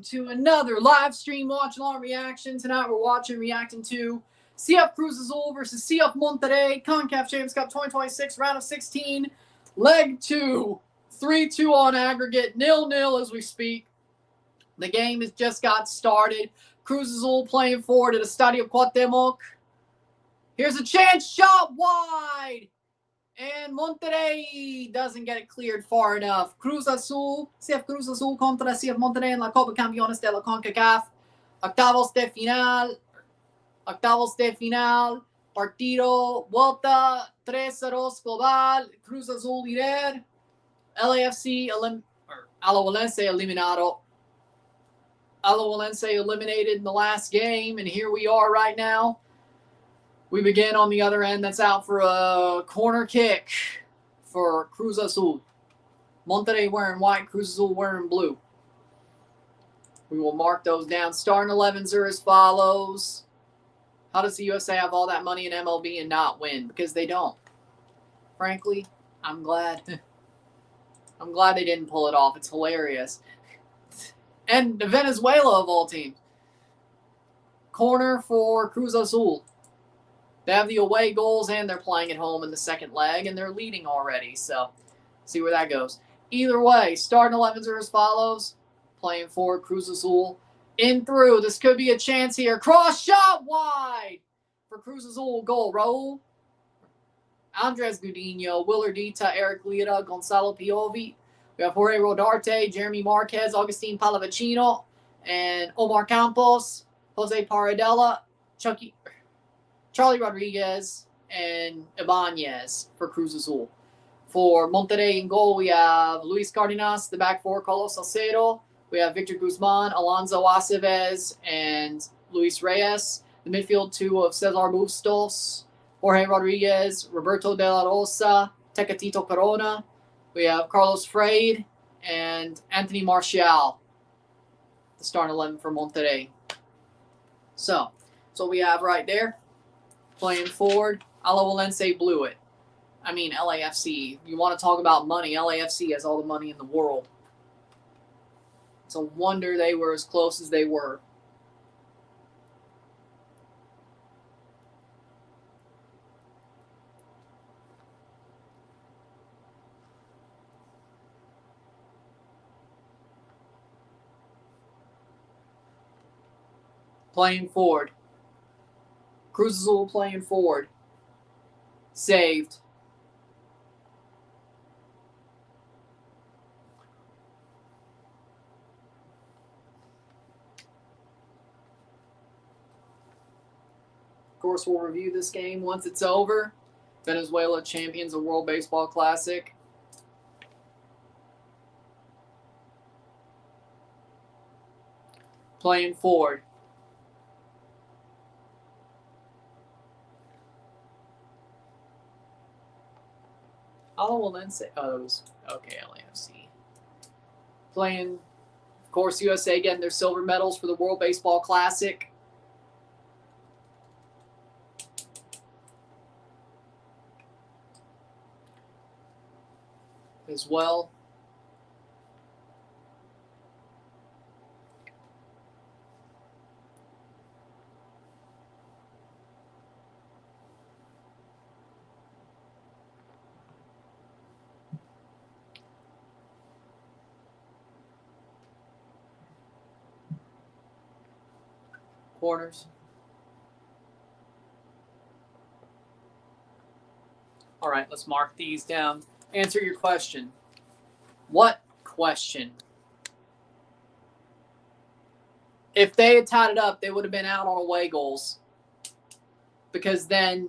To another live stream watch along reaction. Tonight we're reacting to CF Cruz Azul versus CF Monterrey, CONCACAF Champions Cup 2026, round of 16, leg 2, 3-2 on aggregate, 0-0 as we speak. The game has just got started. Cruz Azul playing forward at the Estadio Cuauhtémoc. Here's a chance, shot wide. And Monterrey doesn't get it cleared far enough. Cruz Azul, CF Cruz Azul contra CF Monterrey en la Copa Campeones de la CONCACAF. Octavos de final. Partido, vuelta, 3-2 global. Cruz Azul líder. LAFC, Alajuelense eliminado. Alajuelense eliminated in the last game, and here we are right now. We begin on the other end. That's out for a corner kick for Cruz Azul. Monterrey wearing white, Cruz Azul wearing blue. We will mark those down. Starting 11s are as follows. How does the USA have all that money in MLB and not win? Because they don't. Frankly, I'm glad. I'm glad they didn't pull it off. It's hilarious. And Venezuela of all teams. Corner for Cruz Azul. They have the away goals, and they're playing at home in the second leg, and they're leading already. So, see where that goes. Either way, starting 11s are as follows. Playing forward, Cruz Azul. In through. This could be a chance here. Cross shot wide for Cruz Azul. Goal. Raul. Andres Gudinho, Willardita, Eric Lira, Gonzalo Piovi. We have Jorge Rodarte, Jeremy Marquez, Augustin Palavecino, and Omar Campos, Jose Paradella, Charlie Rodriguez, and Ibanez for Cruz Azul. For Monterrey in goal, we have Luis Cardenas, the back four, Carlos Salcedo. We have Victor Guzman, Alonso Aceves, and Luis Reyes. The midfield two of Cesar Bustos, Jorge Rodriguez, Roberto De La Rosa, Tecatito Corona. We have Carlos Freire and Anthony Martial, the starting 11 for Monterrey. So, that's what we have right there. Playing forward, Alajuelense blew it. I mean, LAFC. You want to talk about money, LAFC has all the money in the world. It's a wonder they were as close as they were. Playing forward. Cruz Azul playing forward. Saved. Of course, we'll review this game once it's over. Venezuela champions of World Baseball Classic. Playing forward. Alajuelense. Oh, it was okay. LAFC playing. Of course, USA getting their silver medals for the World Baseball Classic. As well. Corners. All right, let's mark these down. Answer your question. What question? If they had tied it up, they would have been out on away goals. Because then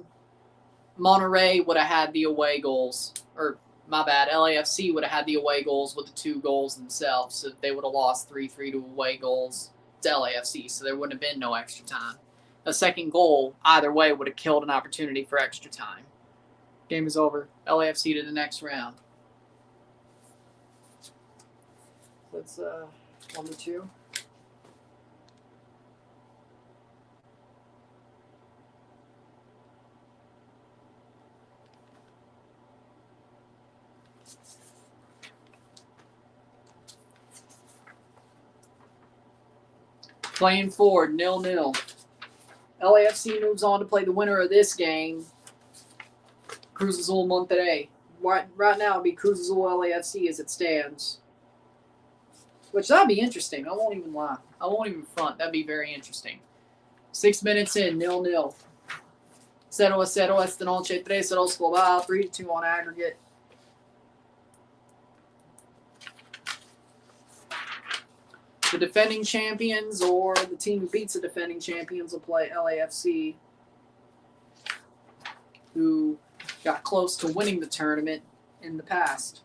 Monterrey would have had the away goals. Or, my bad, LAFC would have had the away goals with the 2 goals themselves. So they would have lost 3-3 to away goals to LAFC. So there wouldn't have been no extra time. A second goal, either way, would have killed an opportunity for extra time. Game is over. LAFC to the next round. Let's 1-2. Playing forward, 0-0. LAFC moves on to play the winner of this game, Cruz Azul Monterrey. Right now, it'd be Cruz Azul LAFC as it stands. Which, that'd be interesting. I won't even lie. I won't even front. That'd be very interesting. 6 minutes in, 0-0. 0-0 esta noche. 3-0 global. 3-2 on aggregate. The defending champions, or the team who beats the defending champions, will play LAFC, who got close to winning the tournament in the past.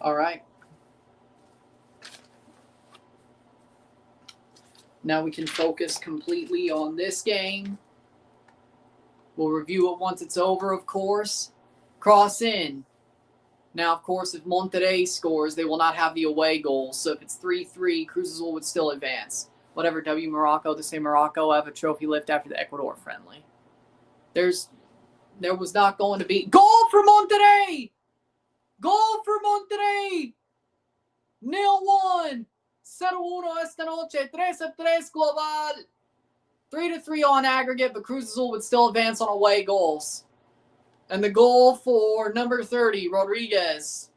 All right. Now we can focus completely on this game. We'll review it once it's over, of course. Cross in. Now, of course, if Monterrey scores, they will not have the away goal. So if it's 3-3, Cruz Azul would still advance. Whatever, W Morocco, to say Morocco have a trophy lift after the Ecuador friendly. There was not going to be... Goal for Monterrey! Goal for Monterrey! 0-1. 0-1 esta noche. 3-3 global. 3-3 on aggregate, but Cruz Azul would still advance on away goals. And the goal for number 30, Rodriguez.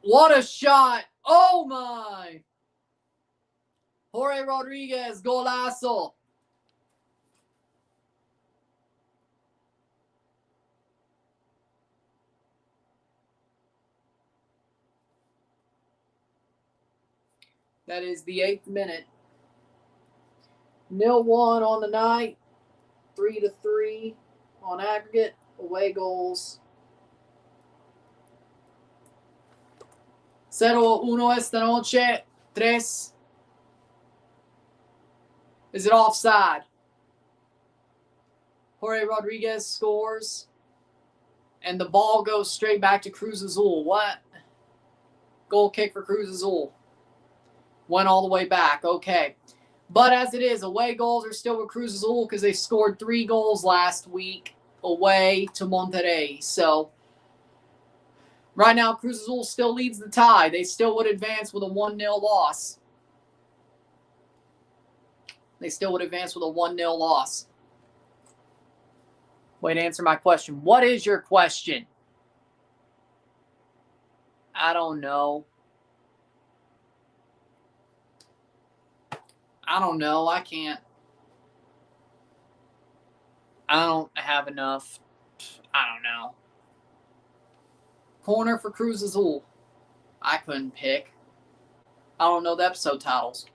What a shot. Oh, my. Jorge Rodriguez, golazo. That is the 8th minute. 0-1 on the night. 3-3 on aggregate. Away goals. 0-1 esta noche. 3. Is it offside? Jorge Rodriguez scores. And the ball goes straight back to Cruz Azul. What? Goal kick for Cruz Azul. Went all the way back. Okay. But as it is, away goals are still with Cruz Azul because they scored 3 goals last week away to Monterrey. So, right now, Cruz Azul still leads the tie. They still would advance with a 1-0 loss. They still would advance with a 1-0 loss. Wait to answer my question. What is your question? I don't know. I don't know. I can't. I don't have enough. I don't know. Corner for Cruz Azul. I couldn't pick. I don't know the episode titles.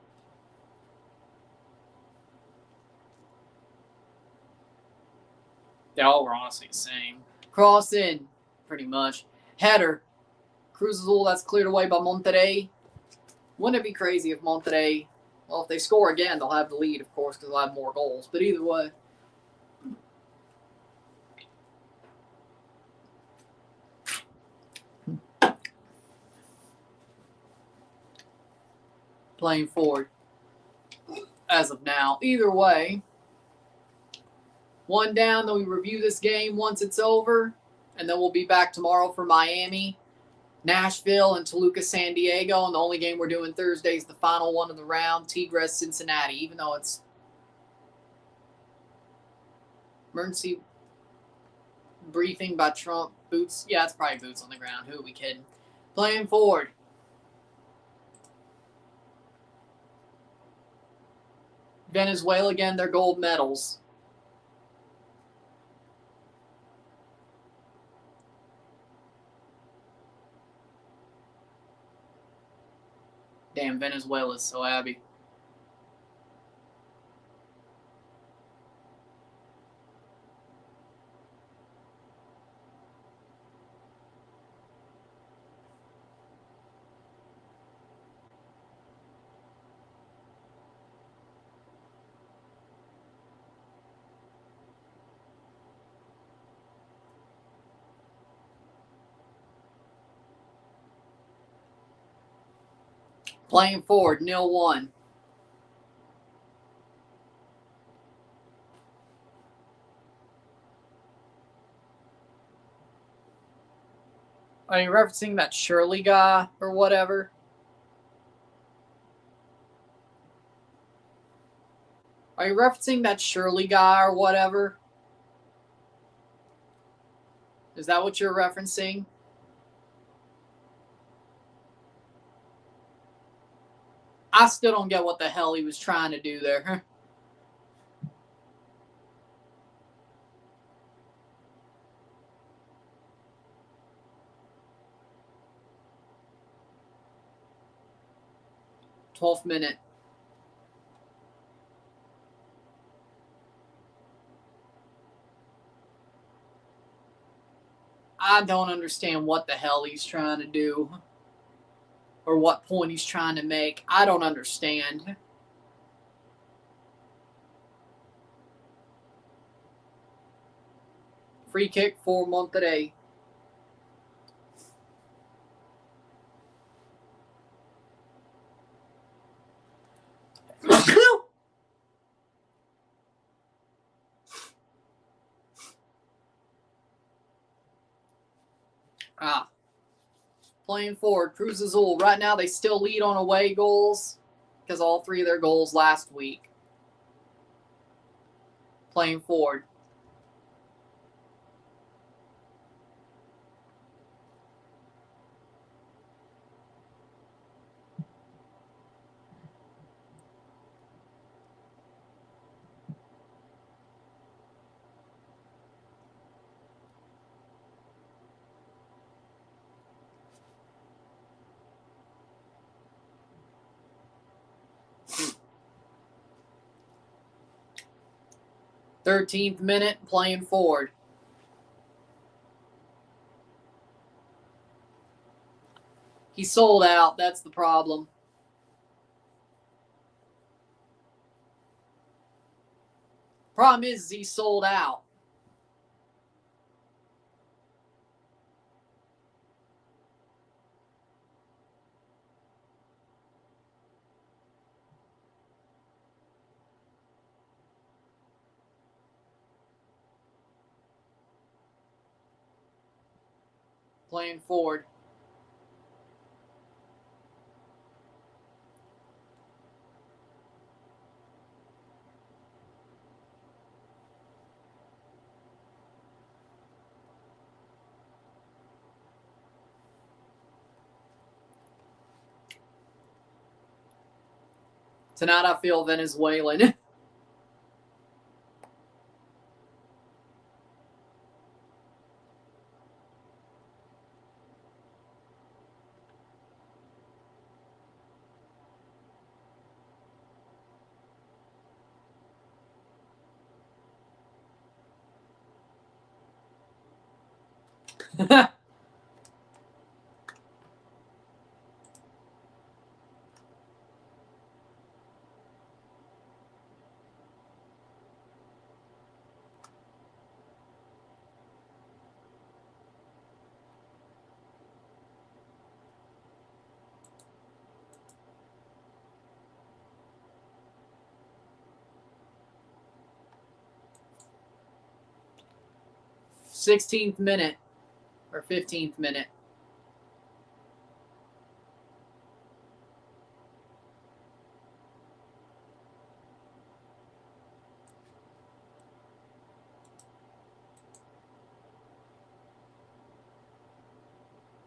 They all were honestly the same. Cross in, pretty much. Header. Cruz Azul, that's cleared away by Monterrey. Wouldn't it be crazy if Monterrey... Well, if they score again, they'll have the lead, of course, because they'll have more goals. But either way. Playing forward as of now. Either way. 1 down, then we review this game once it's over. And then we'll be back tomorrow for Miami, Nashville, and Toluca, San Diego. And the only game we're doing Thursday is the final one of the round, Tigres, Cincinnati. Even though it's emergency briefing by Trump. Boots. Yeah, it's probably boots on the ground. Who are we kidding? Playing forward. Venezuela again, their gold medals. Damn, Venezuela's so happy. Playing forward, 0-1. Are you referencing that Shirley guy or whatever? Are you referencing that Shirley guy or whatever? Is that what you're referencing? I still don't get what the hell he was trying to do there. 12th minute. I don't understand what the hell he's trying to do. Or what point he's trying to make. I don't understand. Free kick for Monterrey. Playing forward, Cruz Azul. Right now, they still lead on away goals because all 3 of their goals last week. Playing forward. Thirteenth minute, playing forward. He sold out. That's the problem. Problem is he sold out. Playing forward. Tonight I feel Venezuelan. Sixteenth minute or 15th minute.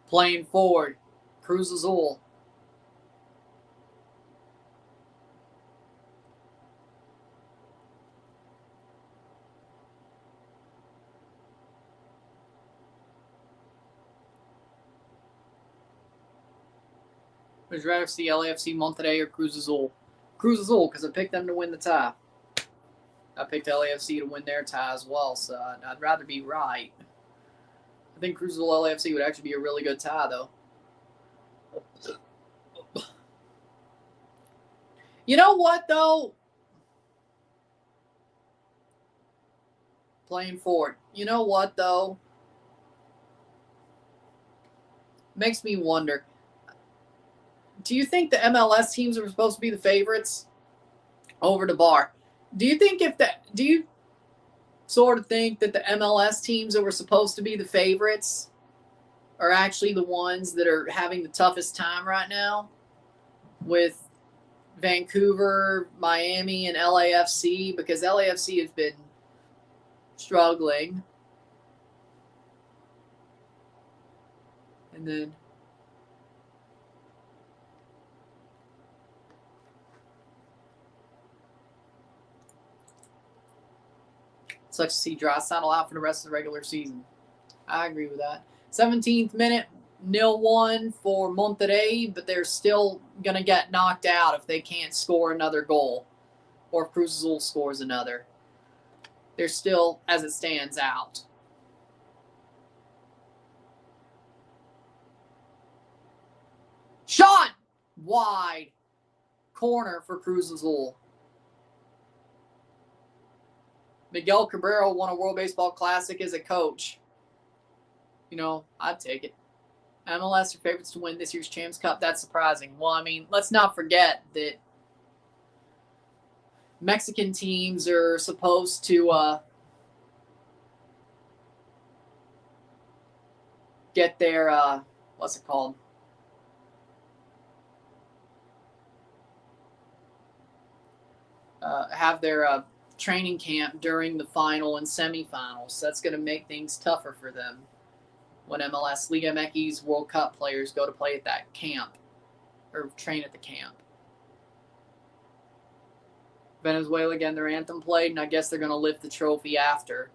Playing forward, Cruz Azul. Would you rather see LAFC, Monterrey, or Cruz Azul? Cruz Azul, because I picked them to win the tie. I picked LAFC to win their tie as well, so I'd rather be right. I think Cruz Azul LAFC would actually be a really good tie, though. You know what, though? Playing forward. You know what, though? Makes me wonder. do you think the MLS teams are supposed to be the favorites over the bar? Do you think do you sort of think that the MLS teams that were supposed to be the favorites are actually the ones that are having the toughest time right now with Vancouver, Miami, and LAFC? Because LAFC has been struggling. And then such to see Draisaitl out for the rest of the regular season. I agree with that. 17th minute, 0-1 for Monterrey, but they're still going to get knocked out if they can't score another goal or if Cruz Azul scores another. They're still, as it stands, out. Shot! Wide. Corner for Cruz Azul. Miguel Cabrera won a World Baseball Classic as a coach. You know, I'd take it. MLS are favorites to win this year's Champions Cup. That's surprising. Well, I mean, let's not forget that Mexican teams are supposed to get their, what's it called? Have their training camp during the final and semifinals. That's going to make things tougher for them when MLS Liga MX World Cup players go to play at that camp or train at the camp. Venezuela again, their anthem played, and I guess they're going to lift the trophy after.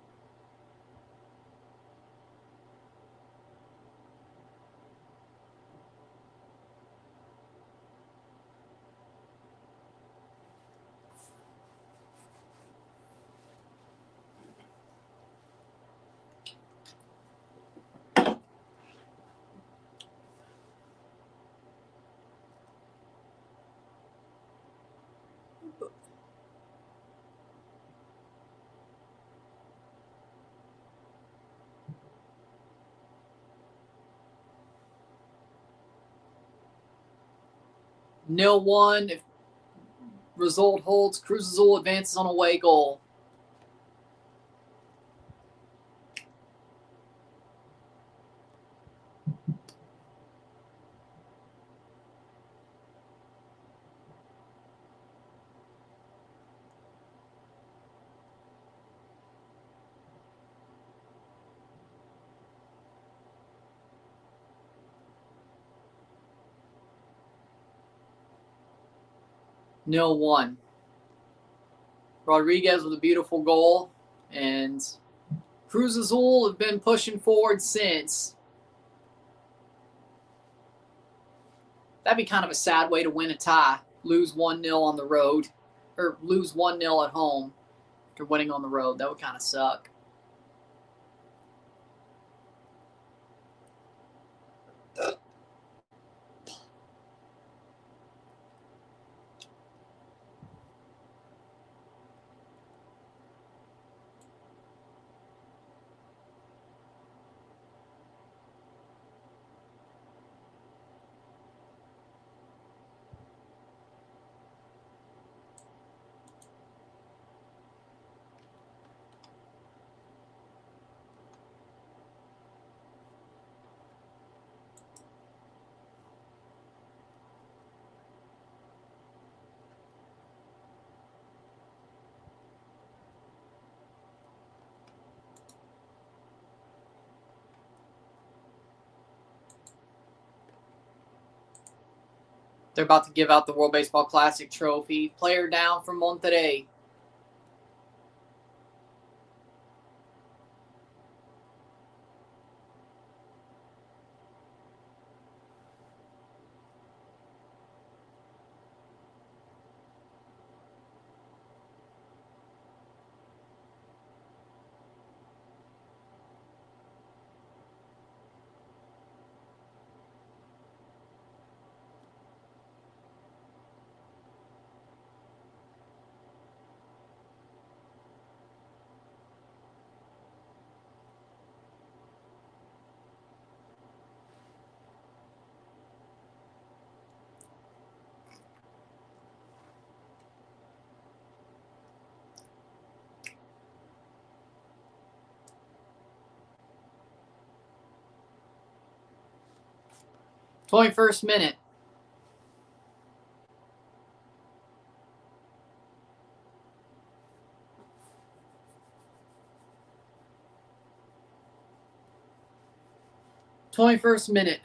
Nil 1. If result holds, Cruz Azul advances on away goal. Nil 1. Rodriguez with a beautiful goal, and Cruz Azul have been pushing forward since. That'd be kind of a sad way to win a tie. Lose 1-0 on the road, or lose 1-0 at home after winning on the road. That would kind of suck. They're about to give out the World Baseball Classic trophy. Player down from Monterrey. 21st minute. #21st minute.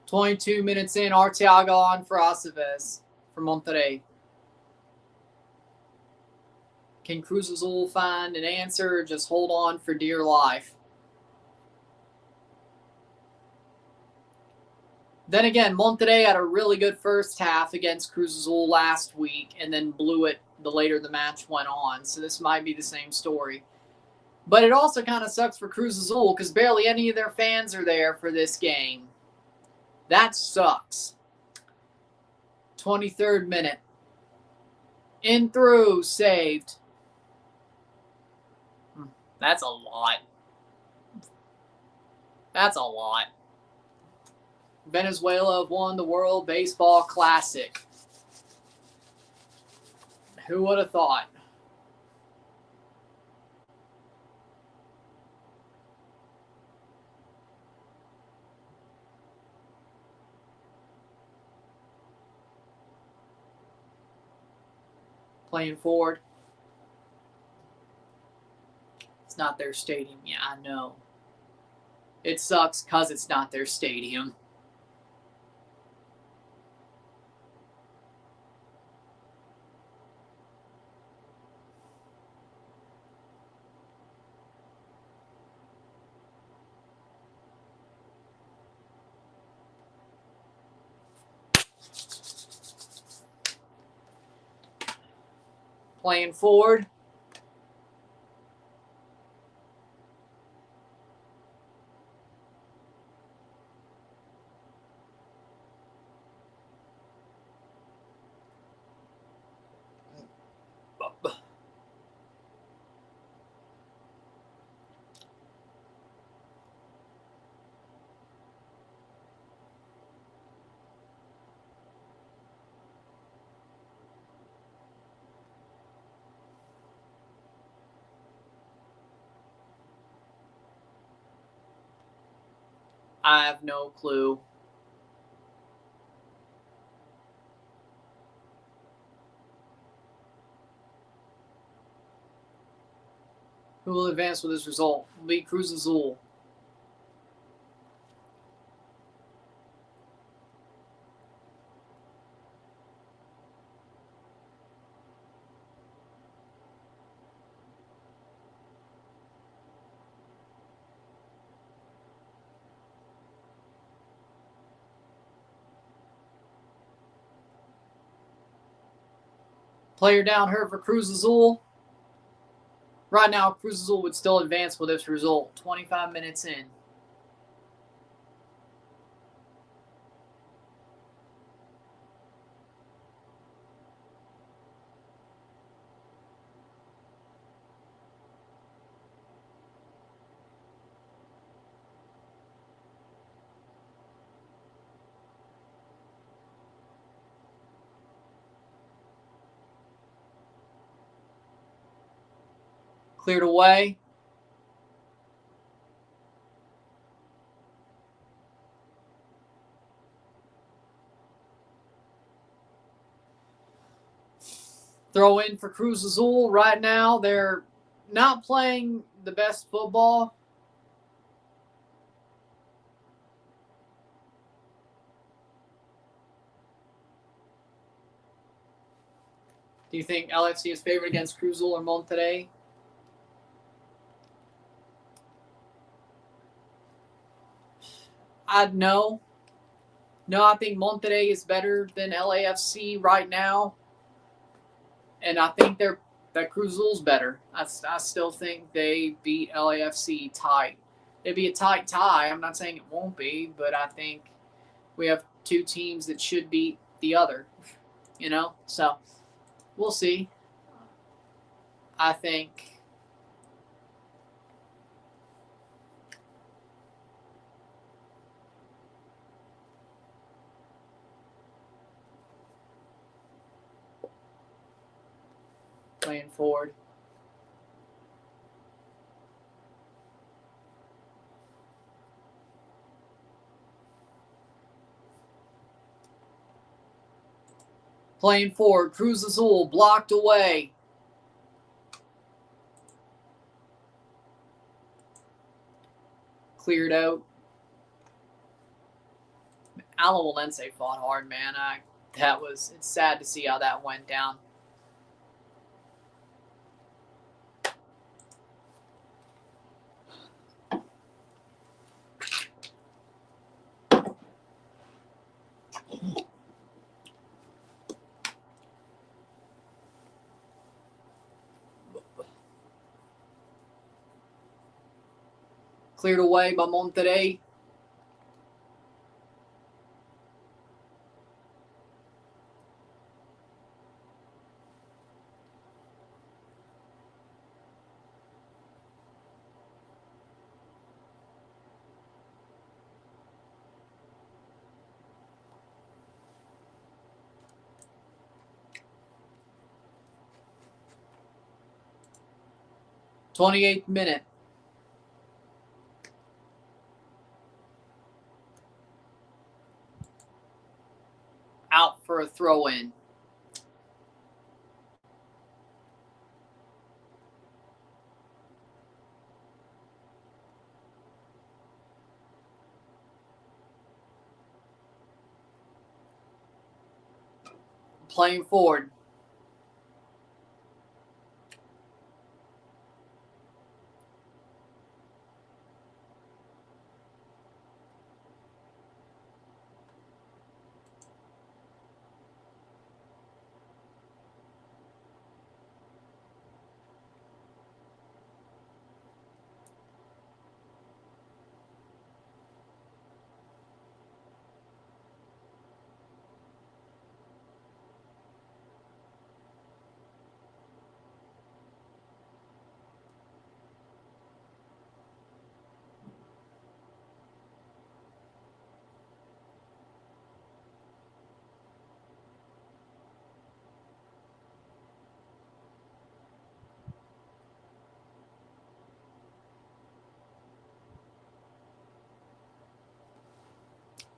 .22 minutes in, Arteaga on for Aceves for Monterrey. Can Cruz Azul find an answer or just hold on for dear life? Then again, Monterrey had a really good first half against Cruz Azul last week and then blew it the later the match went on. So this might be the same story. But it also kind of sucks for Cruz Azul because barely any of their fans are there for this game. That sucks. 23rd minute. In through, saved. That's a lot. That's a lot. Venezuela have won the World Baseball Classic. Who would have thought? Playing forward. It's not their stadium. Yeah, I know. It sucks because it's not their stadium. Playing forward. I have no clue. Who will advance with this result? Will be Cruz Azul. Player down hurt for Cruz Azul. Right now, Cruz Azul would still advance with this result. 25 minutes in. Cleared away. Throw in for Cruz Azul. Right now, they're not playing the best football. Do you think LFC is favored against Cruz Azul or Monterrey? I'd know. No, I think Monterrey is better than LAFC right now. And I think that Cruz Azul's better. I still think they beat LAFC tight. It'd be a tight tie. I'm not saying it won't be, but I think we have two teams that should beat the other, So we'll see. I think playing forward. Playing forward. Cruz Azul blocked away. Cleared out. Alawalense fought hard, man. It's sad to see how that went down. Cleared away by Monterrey. '28th minute. Out for a throw-in. Playing forward.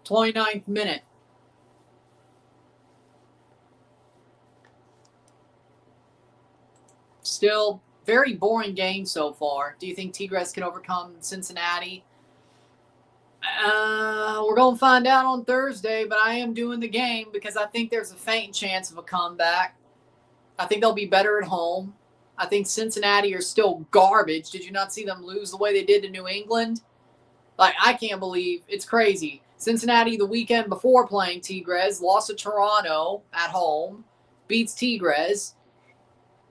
'29th minute. Still very boring game so far. Do you think Tigres can overcome Cincinnati? We're going to find out on Thursday, but I am doing the game because I think there's a faint chance of a comeback. I think they'll be better at home. I think Cincinnati are still garbage. Did you not see them lose the way they did to New England? I can't believe it's crazy. Cincinnati, the weekend before playing Tigres, lost to Toronto at home, beats Tigres,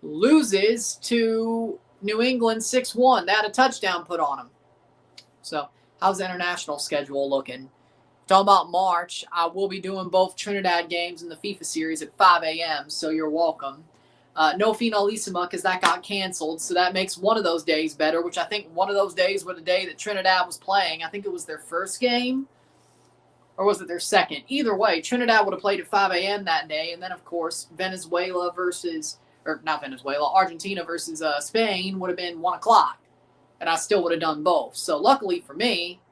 loses to New England 6-1. They had a touchdown put on them. So, how's the international schedule looking? Talking about March, I will be doing both Trinidad games in the FIFA series at 5 a.m., so you're welcome. No Finalissima because that got canceled, so that makes one of those days better, which I think one of those days were the day that Trinidad was playing. I think it was their first game, or was it their second? Either way, Trinidad would have played at 5 a.m. that day, and then, of course, Argentina versus Spain would have been 1 o'clock, and I still would have done both. So luckily for me,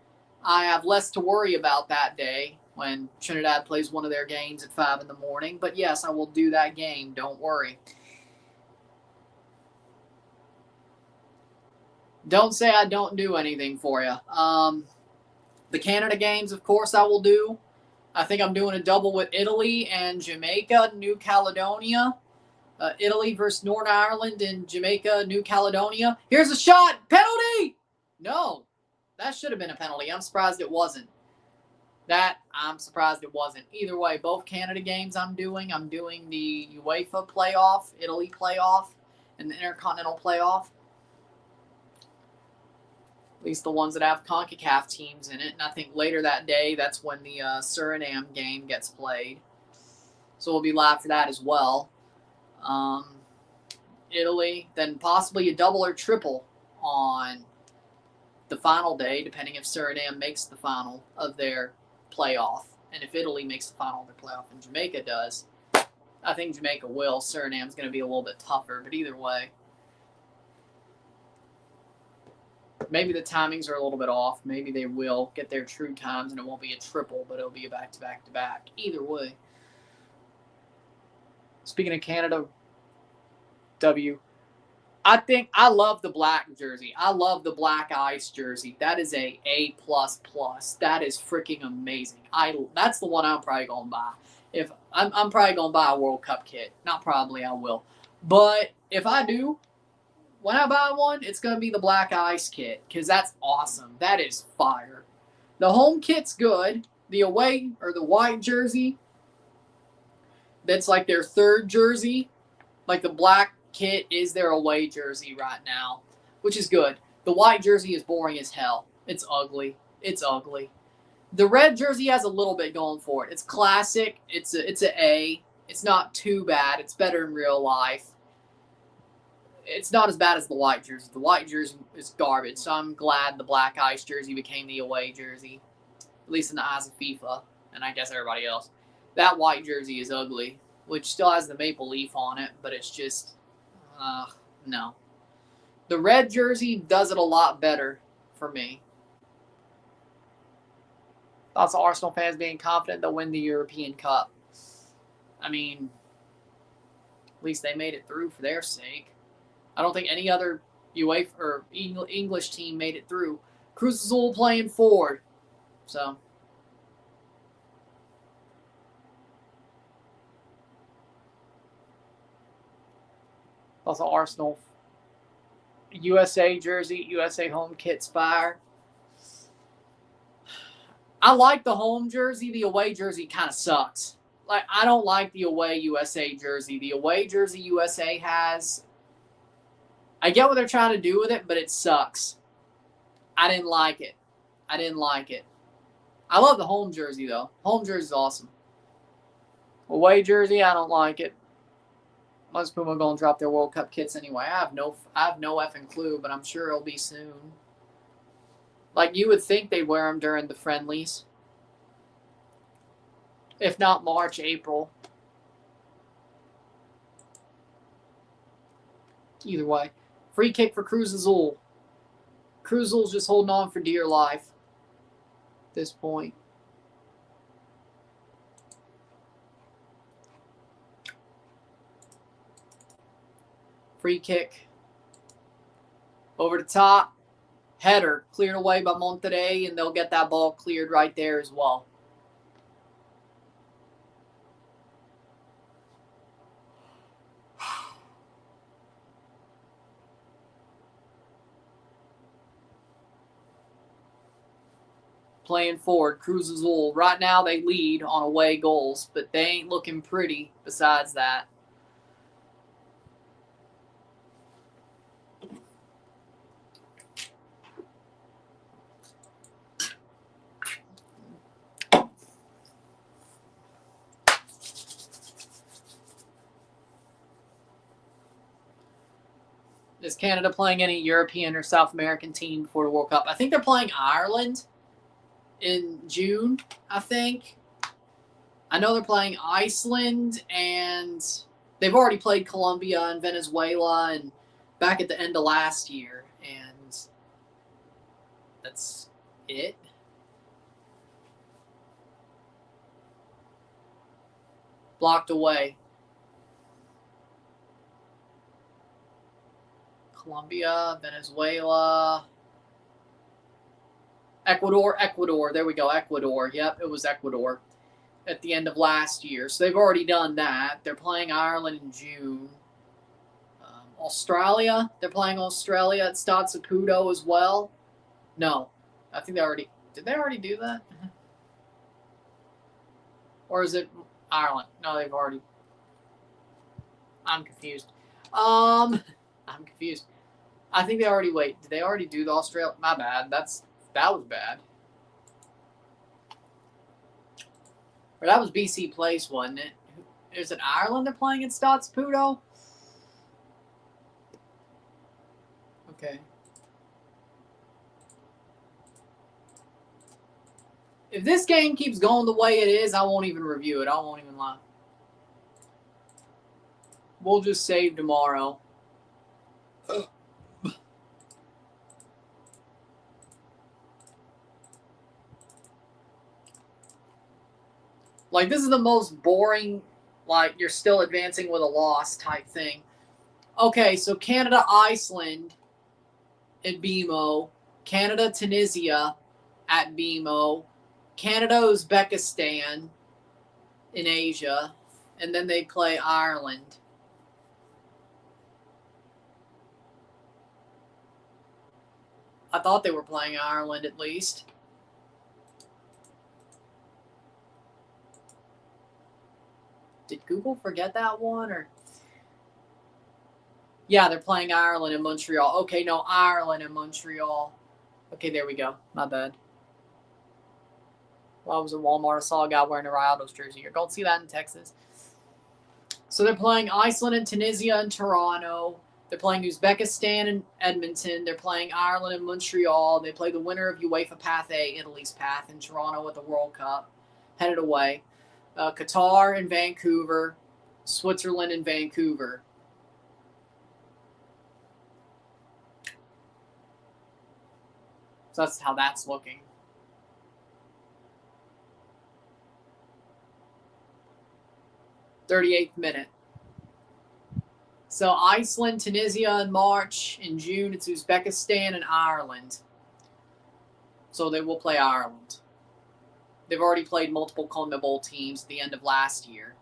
I have less to worry about that day when Trinidad plays one of their games at 5 in the morning. But yes, I will do that game. Don't worry. Don't say I don't do anything for you. The Canada games, of course, I will do. I think I'm doing a double with Italy and Jamaica, New Caledonia. Italy versus Northern Ireland and Jamaica, New Caledonia. Here's a shot. Penalty! No. That should have been a penalty. I'm surprised it wasn't. That, I'm surprised it wasn't. Either way, both Canada games I'm doing the UEFA playoff, Italy playoff, and the Intercontinental playoff. At least the ones that have CONCACAF teams in it. And I think later that day, that's when the Suriname game gets played. So we'll be live for that as well. Italy, then possibly a double or triple on the final day, depending if Suriname makes the final of their playoff. And if Italy makes the final of their playoff and Jamaica does, I think Jamaica will. Suriname's going to be a little bit tougher, but either way. Maybe the timings are a little bit off. Maybe they will get their true times and it won't be a triple, but it'll be a back-to-back-to-back. Either way. Speaking of Canada, W, I think I love the black jersey. I love the black ice jersey. That is a A++. That is freaking amazing. That's the one I'm probably going to buy. If I'm probably going to buy a World Cup kit. Not probably, I will. But if I do, when I buy one, it's going to be the black ice kit because that's awesome. That is fire. The home kit's good. The away or the white jersey, that's like their third jersey. Like the black kit is their away jersey right now, which is good. The white jersey is boring as hell. It's ugly. It's ugly. The red jersey has a little bit going for it. It's classic. It's a A. It's not too bad. It's better in real life. It's not as bad as the white jersey. The white jersey is garbage, so I'm glad the black ice jersey became the away jersey, at least in the eyes of FIFA, and I guess everybody else. That white jersey is ugly, which still has the maple leaf on it, but it's just, no. The red jersey does it a lot better for me. Lots of Arsenal fans being confident they'll win the European Cup. I mean, at least they made it through for their sake. I don't think any other UEFA or English team made it through. Cruz Azul playing forward. So. Also Arsenal. USA jersey, USA home kit's fire. I like the home jersey. The away jersey kind of sucks. Like, I don't like the away USA jersey. The away jersey USA has, I get what they're trying to do with it, but it sucks. I didn't like it. I love the home jersey, though. Home jersey is awesome. Away jersey, I don't like it. Most Puma going to drop their World Cup kits anyway. I have no effing clue, but I'm sure it'll be soon. Like, you would think they'd wear them during the friendlies. If not March, April. Either way. Free kick for Cruz Azul. Cruz Azul's just holding on for dear life at this point. Free kick. Over the top. Header. Cleared away by Monterrey, and they'll get that ball cleared right there as well. Playing forward, Cruz Azul. Right now they lead on away goals, but they ain't looking pretty besides that. Is Canada playing any European or South American team before the World Cup? I think they're playing Ireland in June, I think. I know they're playing Iceland, and they've already played Colombia and Venezuela and back at the end of last year, and that's it. Blocked away. Colombia, Venezuela, Ecuador. There we go, Ecuador. Yep, it was Ecuador at the end of last year. So they've already done that. They're playing Ireland in June. Australia, they're playing Australia at Stade Saputo as well. No, I think they already, did they already do that? Or is it Ireland? No, they've already. I'm confused. I'm confused. I think they already wait. Did they already do the Australia? My bad. That was bad. Or that was BC Place, wasn't it? Is it Ireland they're playing in Stadspudo? Okay. If this game keeps going the way it is, I won't even review it. I won't even lie. We'll just save tomorrow. Like, this is the most boring, like, you're still advancing with a loss type thing. Okay, so Canada, Iceland at BMO. Canada, Tunisia at BMO. Canada, Uzbekistan in Asia. And then they play Ireland. I thought they were playing Ireland at least. Did Google forget that one? Or yeah, they're playing Ireland and Montreal. Okay, no, Ireland and Montreal. Okay, there we go. My bad. While I was at Walmart, I saw a guy wearing a Rayados jersey. You don't see that in Texas. So they're playing Iceland and Tunisia and Toronto. They're playing Uzbekistan and Edmonton. They're playing Ireland and Montreal. They play the winner of UEFA Path A, Italy's path, in Toronto at the World Cup. Headed away. Qatar and Vancouver. Switzerland and Vancouver. So that's how that's looking. .38th minute. So Iceland, Tunisia in March. In June, it's Uzbekistan and Ireland. So they will play Ireland. They've already played multiple CONMEBOL teams at the end of last year.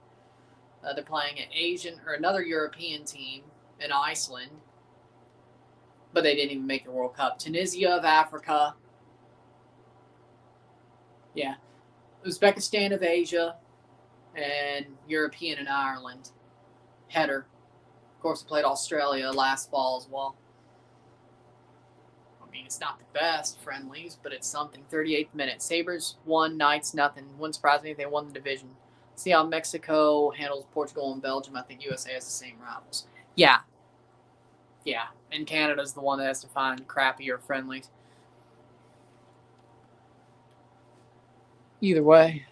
They're playing an Asian or another European team in Iceland. But they didn't even make the World Cup. Tunisia of Africa. Yeah. Uzbekistan of Asia. And European and Ireland. Header. Of course, they played Australia last fall as well. I mean, it's not the best friendlies, but it's something. 38th minute. Sabres 1, Knights nothing. Wouldn't surprise me if they won the division. See how Mexico handles Portugal and Belgium. I think USA has the same rivals. Yeah. Yeah. And Canada's the one that has to find crappier friendlies. Either way.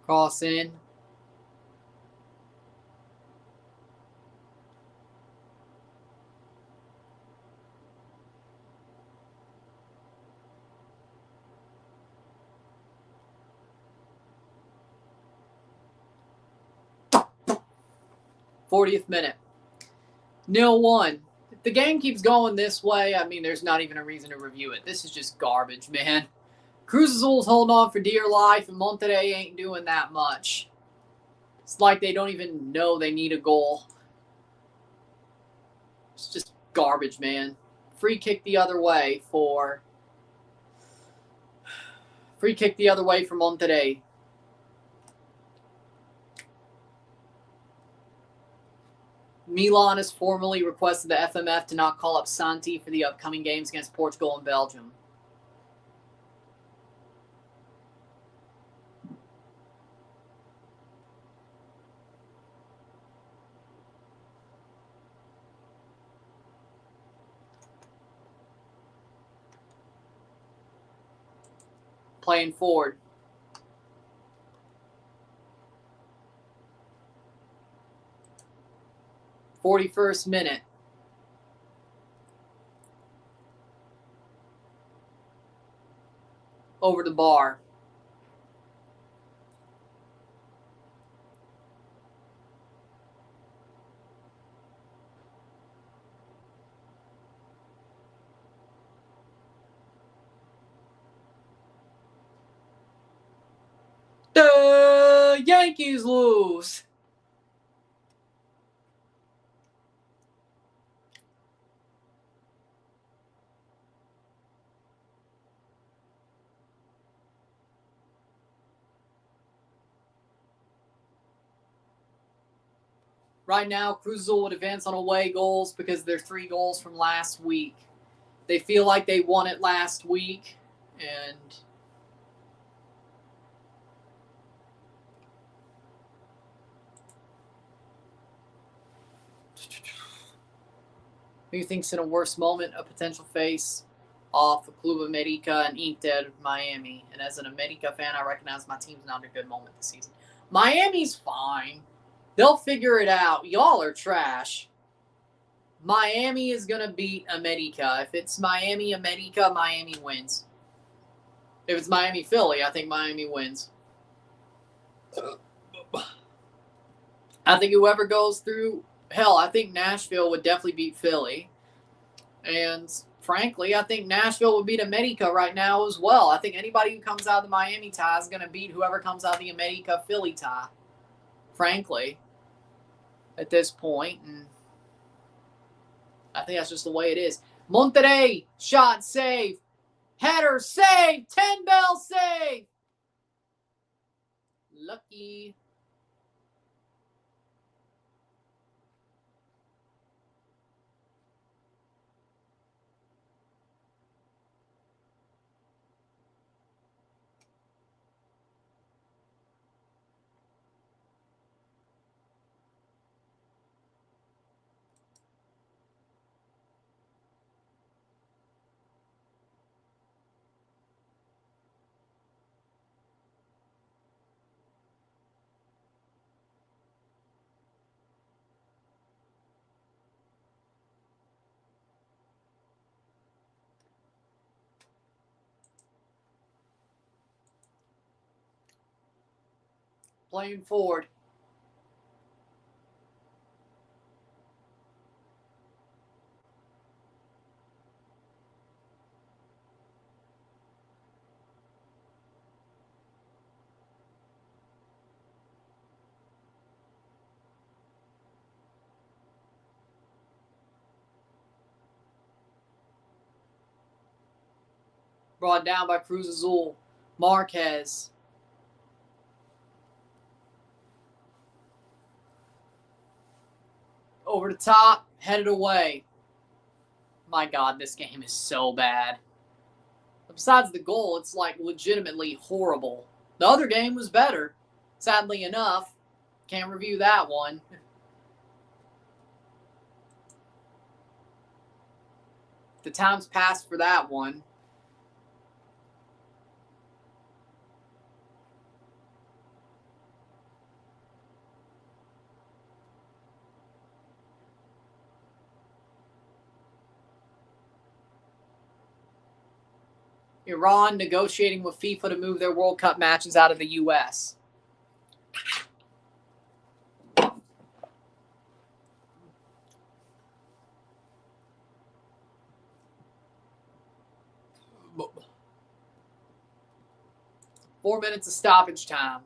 Cross in. .40th minute. 0-1. If the game keeps going this way, I mean, there's not even a reason to review it. This is just garbage, man. Cruz Azul's holding on for dear life, and Monterrey ain't doing that much. It's like they don't even know they need a goal. It's just garbage, man. Free kick the other way for Monterrey. Milan has formally requested the FMF to not call up Santi for the upcoming games against Portugal and Belgium. Playing forward. .41st minute. Over the bar. The Yankees lose. Right now, Cruz Azul would advance on away goals because they're 3 goals from last week. They feel like they won it last week, and who thinks in a worse moment a potential face off of Club America and Inter Miami? And as an America fan, I recognize my team's not in a good moment this season. Miami's fine. They'll figure it out. Y'all are trash. Miami is going to beat America. If it's Miami, America, Miami wins. If it's Miami, Philly, I think Miami wins. I think whoever goes through, hell, I think Nashville would definitely beat Philly. And frankly, I think Nashville would beat America right now as well. I think anybody who comes out of the Miami tie is going to beat whoever comes out of the America-Philly tie. Frankly, at this point. And I think that's just the way it is. Monterrey, shot, save. Header, save. 10-bell save. Lucky. Playing forward. Brought down by Cruz Azul. Marquez. Over the top, headed away. My God, this game is so bad. But besides the goal, it's like legitimately horrible. The other game was better, sadly enough. Can't review that one. The time's passed for that one. Iran negotiating with FIFA to move their World Cup matches out of the U.S. Four minutes of stoppage time.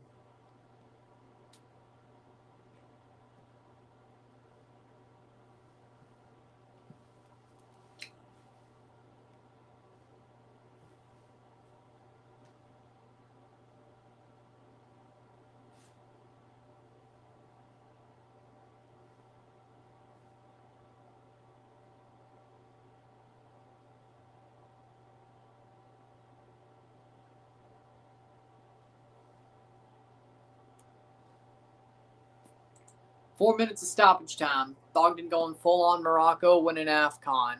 Four minutes of stoppage time. Thogden going full on Morocco, winning AFCON.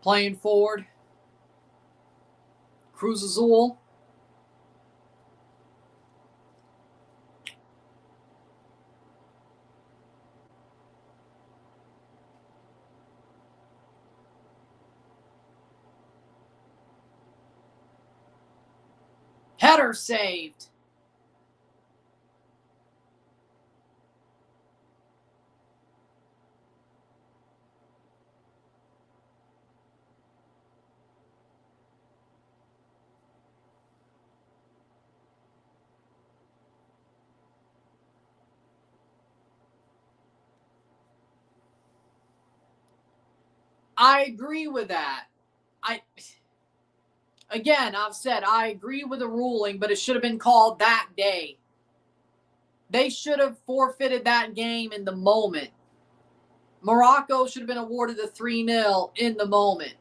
Playing forward. Cruz Azul. Header saved. I agree with that. Again, I've said I agree with the ruling, but it should have been called that day. They should have forfeited that game in the moment. Morocco should have been awarded the 3-0 in the moment.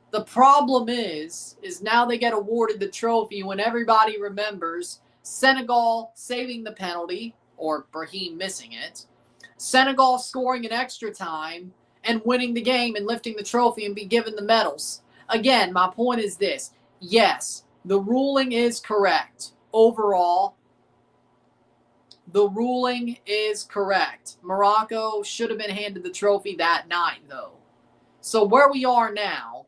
The problem is now they get awarded the trophy when everybody remembers Senegal saving the penalty, or Brahim missing it, Senegal scoring in extra time, and winning the game and lifting the trophy and be given the medals. Again, my point is this. Yes, the ruling is correct. Overall, the ruling is correct. Morocco should have been handed the trophy that night, though. So where we are now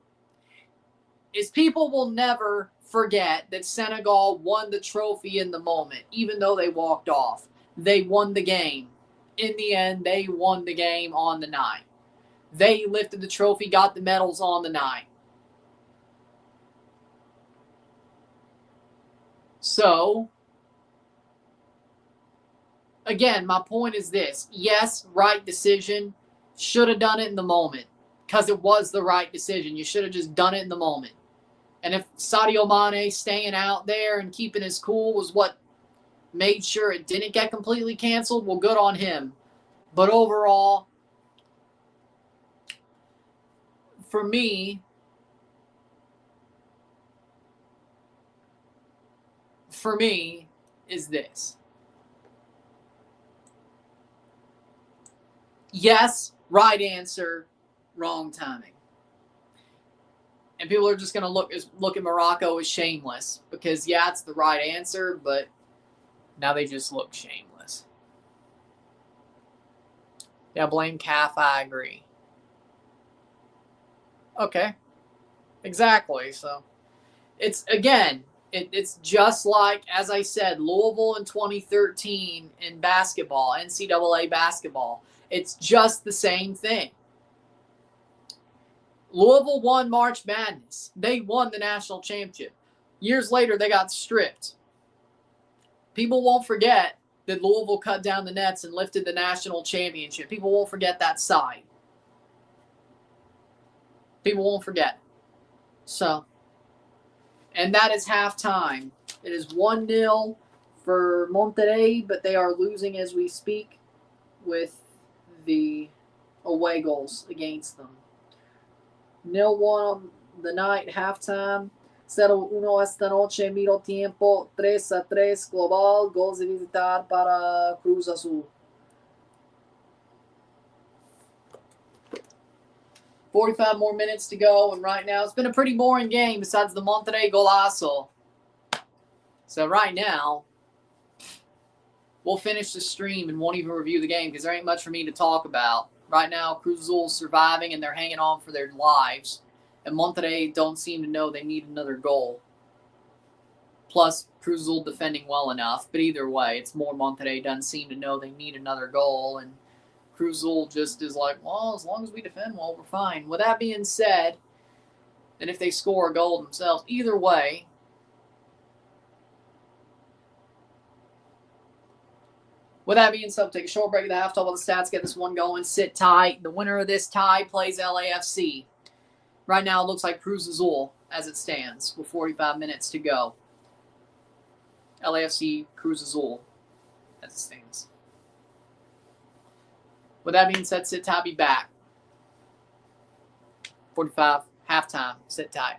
is people will never forget that Senegal won the trophy in the moment, even though they walked off. They won the game. In the end, they won the game on the night. They lifted the trophy, got the medals on the night. So, again, my point is this. Yes, right decision. Should have done it in the moment because it was the right decision. You should have just done it in the moment. And if Sadio Mane staying out there and keeping his cool was what made sure it didn't get completely canceled, well, good on him. But overall, for me, is this. Yes, right answer, wrong timing. And people are just going to look at Morocco as shameless because, yeah, it's the right answer, but now they just look shameless. Yeah, blame CAF, I agree. Okay, exactly. So it's, again, it's just like, as I said, Louisville in 2013 in basketball, NCAA basketball. It's just the same thing. Louisville won March Madness. They won the national championship. Years later, they got stripped. People won't forget that Louisville cut down the nets and lifted the national championship. People won't forget that side. People won't forget. So, and that is halftime. It is 1-0 for Monterrey, but they are losing as we speak with the away goals against them. 0-1 on the night, halftime. 0-1 esta noche, miro tiempo, 3-3 global, gols de visitar para Cruz Azul. 45 more minutes to go, and right now it's been a pretty boring game besides the Monterrey golazo. So right now, we'll finish the stream and won't even review the game because there ain't much for me to talk about. Right now, Cruz Azul's surviving and they're hanging on for their lives. And Monterrey don't seem to know they need another goal. Plus, Cruz Azul defending well enough. But either way, it's more Monterrey doesn't seem to know they need another goal. And Cruz Azul just is like, well, as long as we defend well, we're fine. With that being said, and if they score a goal themselves, either way, with that being said, we'll take a short break at the half, talk about the stats, get this one going, sit tight. The winner of this tie plays LAFC. Right now, it looks like Cruz Azul as it stands with 45 minutes to go. LAFC, Cruz Azul as it stands. With that being said, sit tight, be back. 45, halftime, sit tight.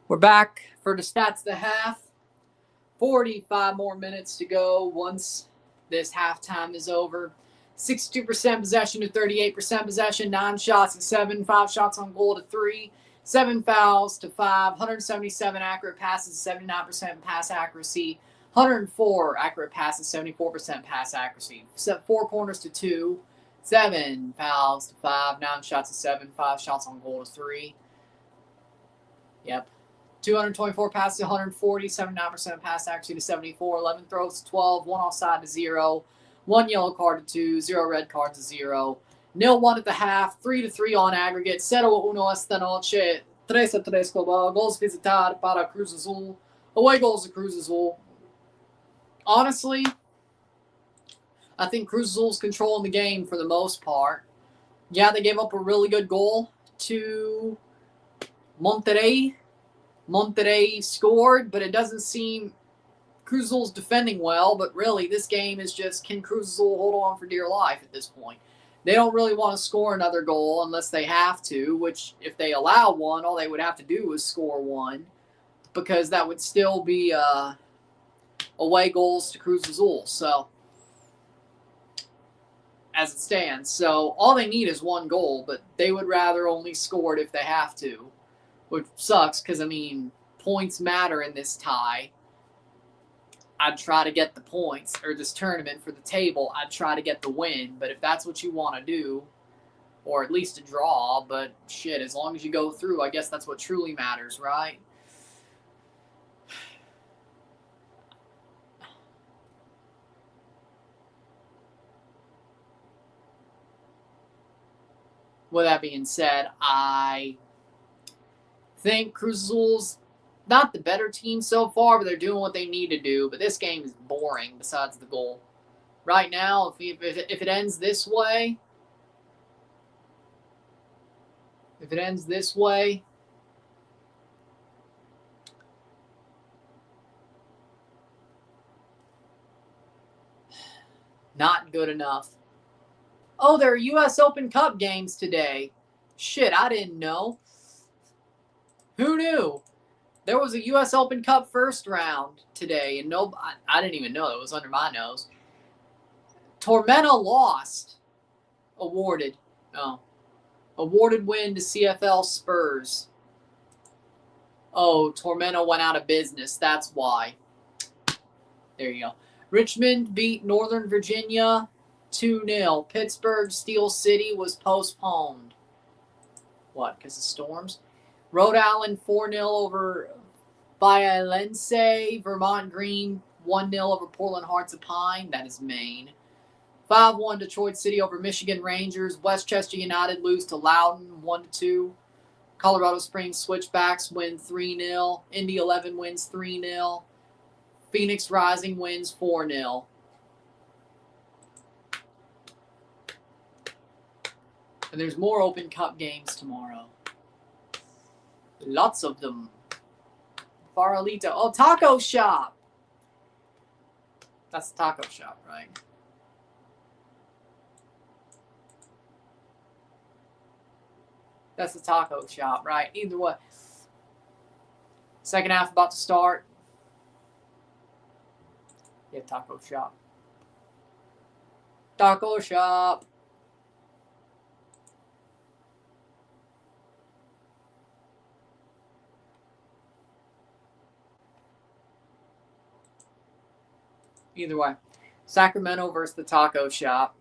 We're back for the stats of the half. 45 more minutes to go once this halftime is over. 62% possession to 38% possession, 9 shots to 7, 5 shots on goal to 3, 7 fouls to 5, 177 accurate passes, 79% pass accuracy, 104 accurate passes, 74% pass accuracy. 4 corners to 2, 7 fouls to 5, 9 shots to 7, 5 shots on goal to 3. Yep. 224 passes to 140, 79% pass accuracy to 74, 11 throws to 12, 1 offside to 0, 1 yellow card to 2, 0 red cards to 0. 0-1 at the half, 3-3 on aggregate. 0-1 esta noche, 3-3 global. Goals visitar para Cruz Azul. Away goals to Cruz Azul. Honestly, I think Cruz Azul's controlling the game for the most part. Yeah, they gave up a really good goal to Monterrey. Monterrey scored, but it doesn't seem Cruz Azul's defending well. But really, this game is just, can Cruz Azul hold on for dear life at this point? They don't really want to score another goal unless they have to, which if they allow one, all they would have to do is score one, because that would still be away goals to Cruz Azul. So, as it stands. So, all they need is 1 goal, but they would rather only score it if they have to, which sucks because, I mean, points matter in this tie. I'd try to get the points, or this tournament for the table, I'd try to get the win. But if that's what you want to do, or at least a draw, but shit, as long as you go through, I guess that's what truly matters, right? With that being said, I think Cruz Azul's not the better team so far, but they're doing what they need to do. But this game is boring besides the goal. Right now, if it ends this way, not good enough. Oh, there are U.S. Open Cup games today. Shit, I didn't know. Who knew? There was a U.S. Open Cup first round today, and I didn't even know. It was under my nose. Tormenta lost. Awarded win to CFL Spurs. Oh, Tormenta went out of business. That's why. There you go. Richmond beat Northern Virginia 2-0. Pittsburgh Steel City was postponed. What, because of storms? Rhode Island 4-0 over Vialense. Vermont Green 1-0 over Portland Hearts of Pine. That is Maine. 5-1 Detroit City over Michigan Rangers. Westchester United lose to Loudoun 1-2. Colorado Springs Switchbacks win 3-0. Indy 11 wins 3-0. Phoenix Rising wins 4-0. And there's more Open Cup games tomorrow. Lots of them. Farolito. Oh, taco shop. That's the taco shop, right? That's the taco shop, right? Either way. Second half about to start. Yeah, taco shop. Taco shop. Either way. Sacramento versus the taco shop.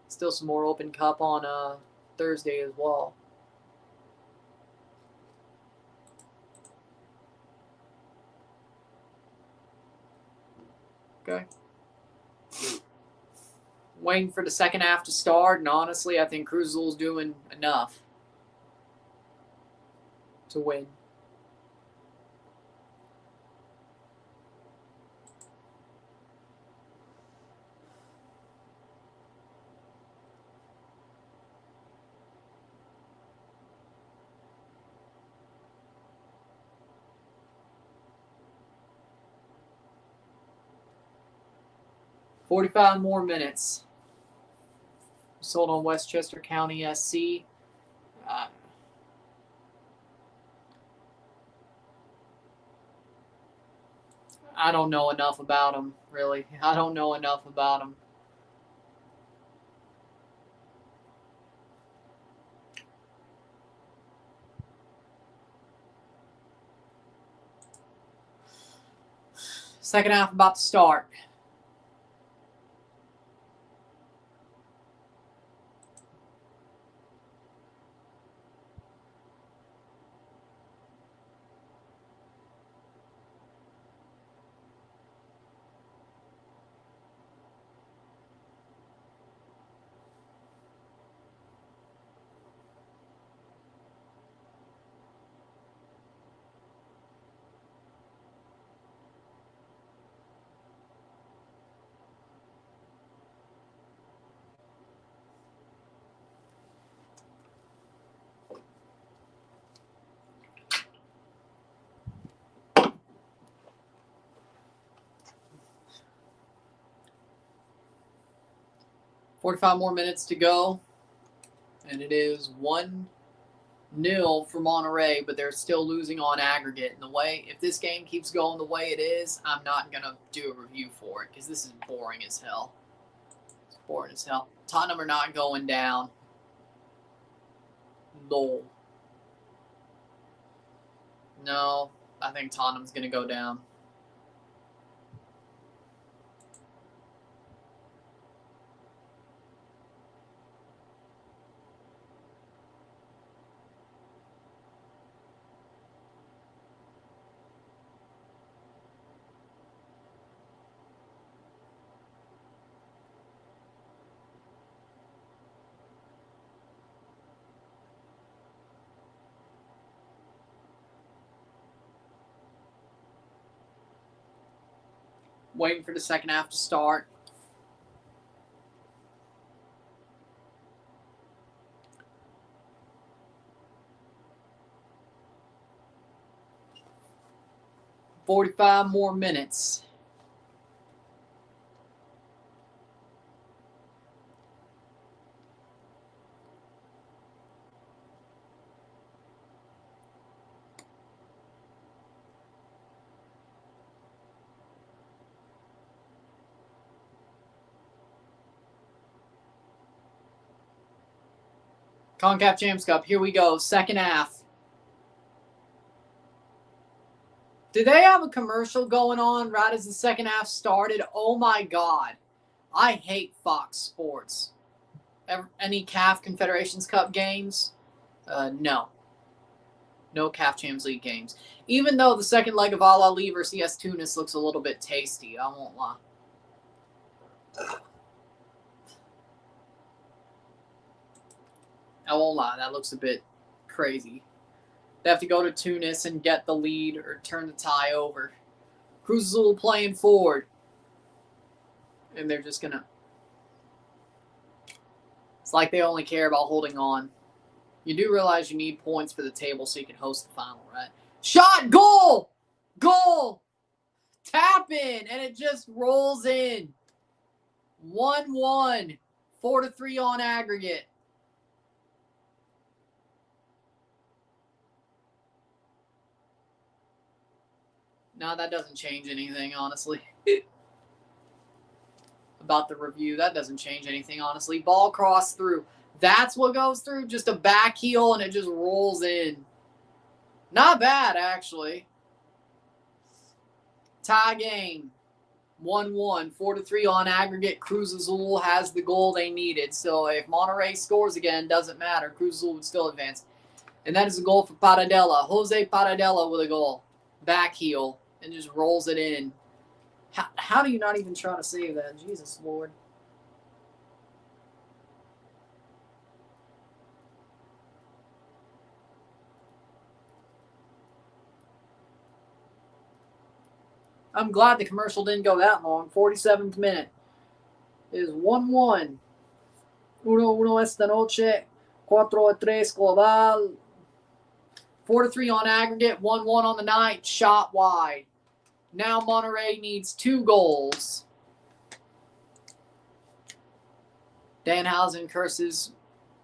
Still some more Open Cup on Thursday as well. Okay. Waiting for the second half to start, and honestly, I think Cruz Azul's doing enough to win. $45 more minutes. Sold on Westchester County SC. I don't know enough about him, really. I don't know enough about him. Second half about to start. .45 more minutes to go. And it is 1-0 for Monterrey, but they're still losing on aggregate. And if this game keeps going the way it is, I'm not going to do a review for it because this is boring as hell. It's boring as hell. Tottenham are not going down. Lol. No, I think Tottenham's going to go down. Waiting for the second half to start. .45 more minutes. CONCACAF Champions Cup. Here we go. Second half. Did they have a commercial going on right as the second half started? Oh my God. I hate Fox Sports. Any CAF Confederations Cup games? No. No CAF Champions League games. Even though the second leg of Al Ali versus CS Tunis looks a little bit tasty. I won't lie. I won't lie. That looks a bit crazy. They have to go to Tunis and get the lead or turn the tie over. Cruz Azul playing forward. And they're just going to... It's like they only care about holding on. You do realize you need points for the table so you can host the final, right? Shot! Goal! Goal! Tap in! And it just rolls in. 1-1. 4-3 on aggregate. No, that doesn't change anything, honestly. About the review, that doesn't change anything, honestly. Ball crossed through. That's what goes through. Just a back heel, and it just rolls in. Not bad, actually. Tie game. 1-1. 4-3 on aggregate. Cruz Azul has the goal they needed. So if Monterrey scores again, doesn't matter. Cruz Azul would still advance. And that is a goal for Paradella. Jose Paradella with a goal. Back heel. And just rolls it in. How do you not even try to save that? Jesus Lord. I'm glad the commercial didn't go that long. 47th minute. It is 1-1. 1-1 esta noche. 4-3 global. 4-3 on aggregate. 1-1 on the night. Shot wide. Now Monterrey needs 2 goals. Danhausen curses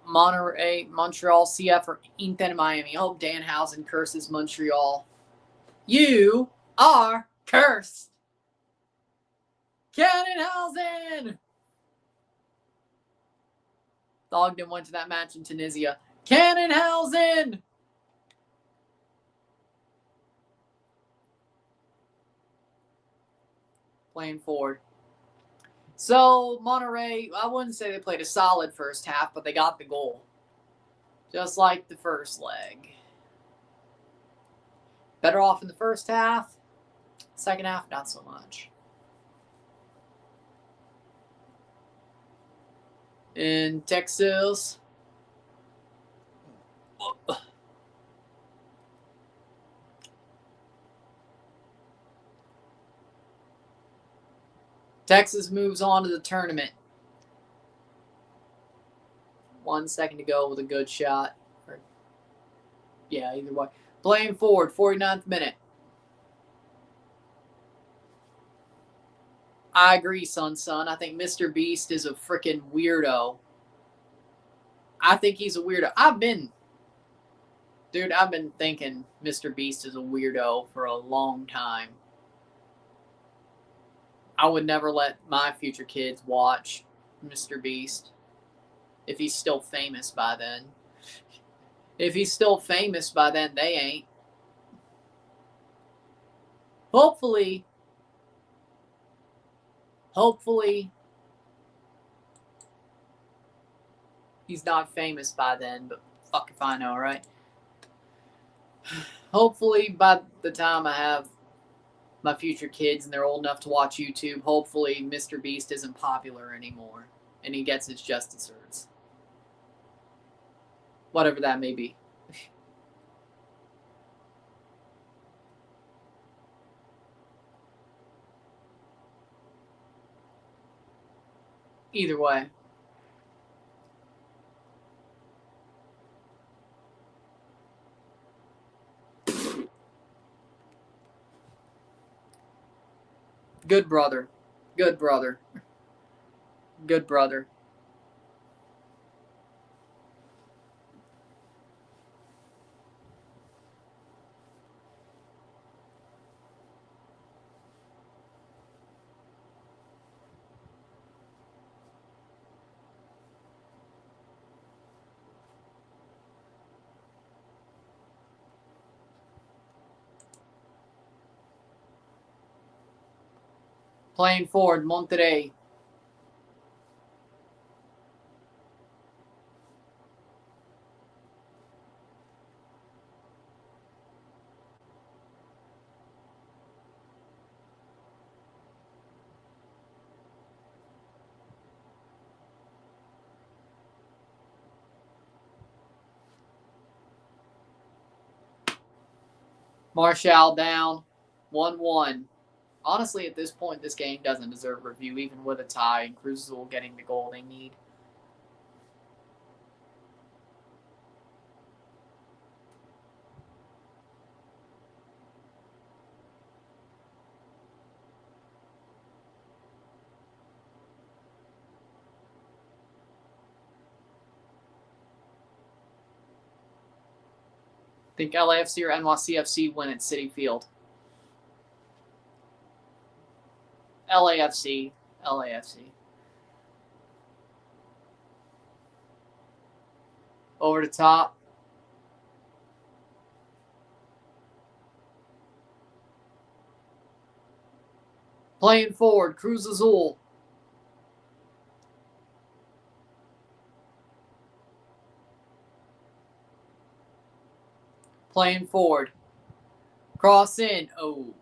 Monterrey, Montreal, CF, or Inter Miami. I hope Danhausen curses Montreal. You are cursed. Cannonhausen! Ogden went to that match in Tunisia. Cannonhausen! Playing forward. So, Monterrey, I wouldn't say they played a solid first half, but they got the goal. Just like the first leg. Better off in the first half. Second half, not so much. In Texas. Texas moves on to the tournament. 1 second to go with a good shot. Yeah, either way. Playing forward, 49th minute. I agree, son. I think Mr. Beast is a freaking weirdo. I think he's a weirdo. I've been thinking Mr. Beast is a weirdo for a long time. I would never let my future kids watch Mr. Beast if he's still famous by then. If he's still famous by then, they ain't. Hopefully, he's not famous by then, but fuck if I know, right? Hopefully, by the time I have my future kids and they're old enough to watch YouTube, hopefully Mr. Beast isn't popular anymore and he gets his just desserts. Whatever that may be. Either way. Good brother. Good brother. Good brother. Playing forward, Monterrey. Marshall down. 1-1. Honestly, at this point, this game doesn't deserve review, even with a tie and Cruz Azul getting the goal they need. I think LAFC or NYCFC win at City Field. LAFC. Over the top. Playing forward, Cruz Azul. Playing forward. Cross in. Oh.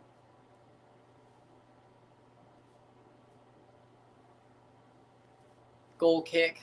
Goal kick.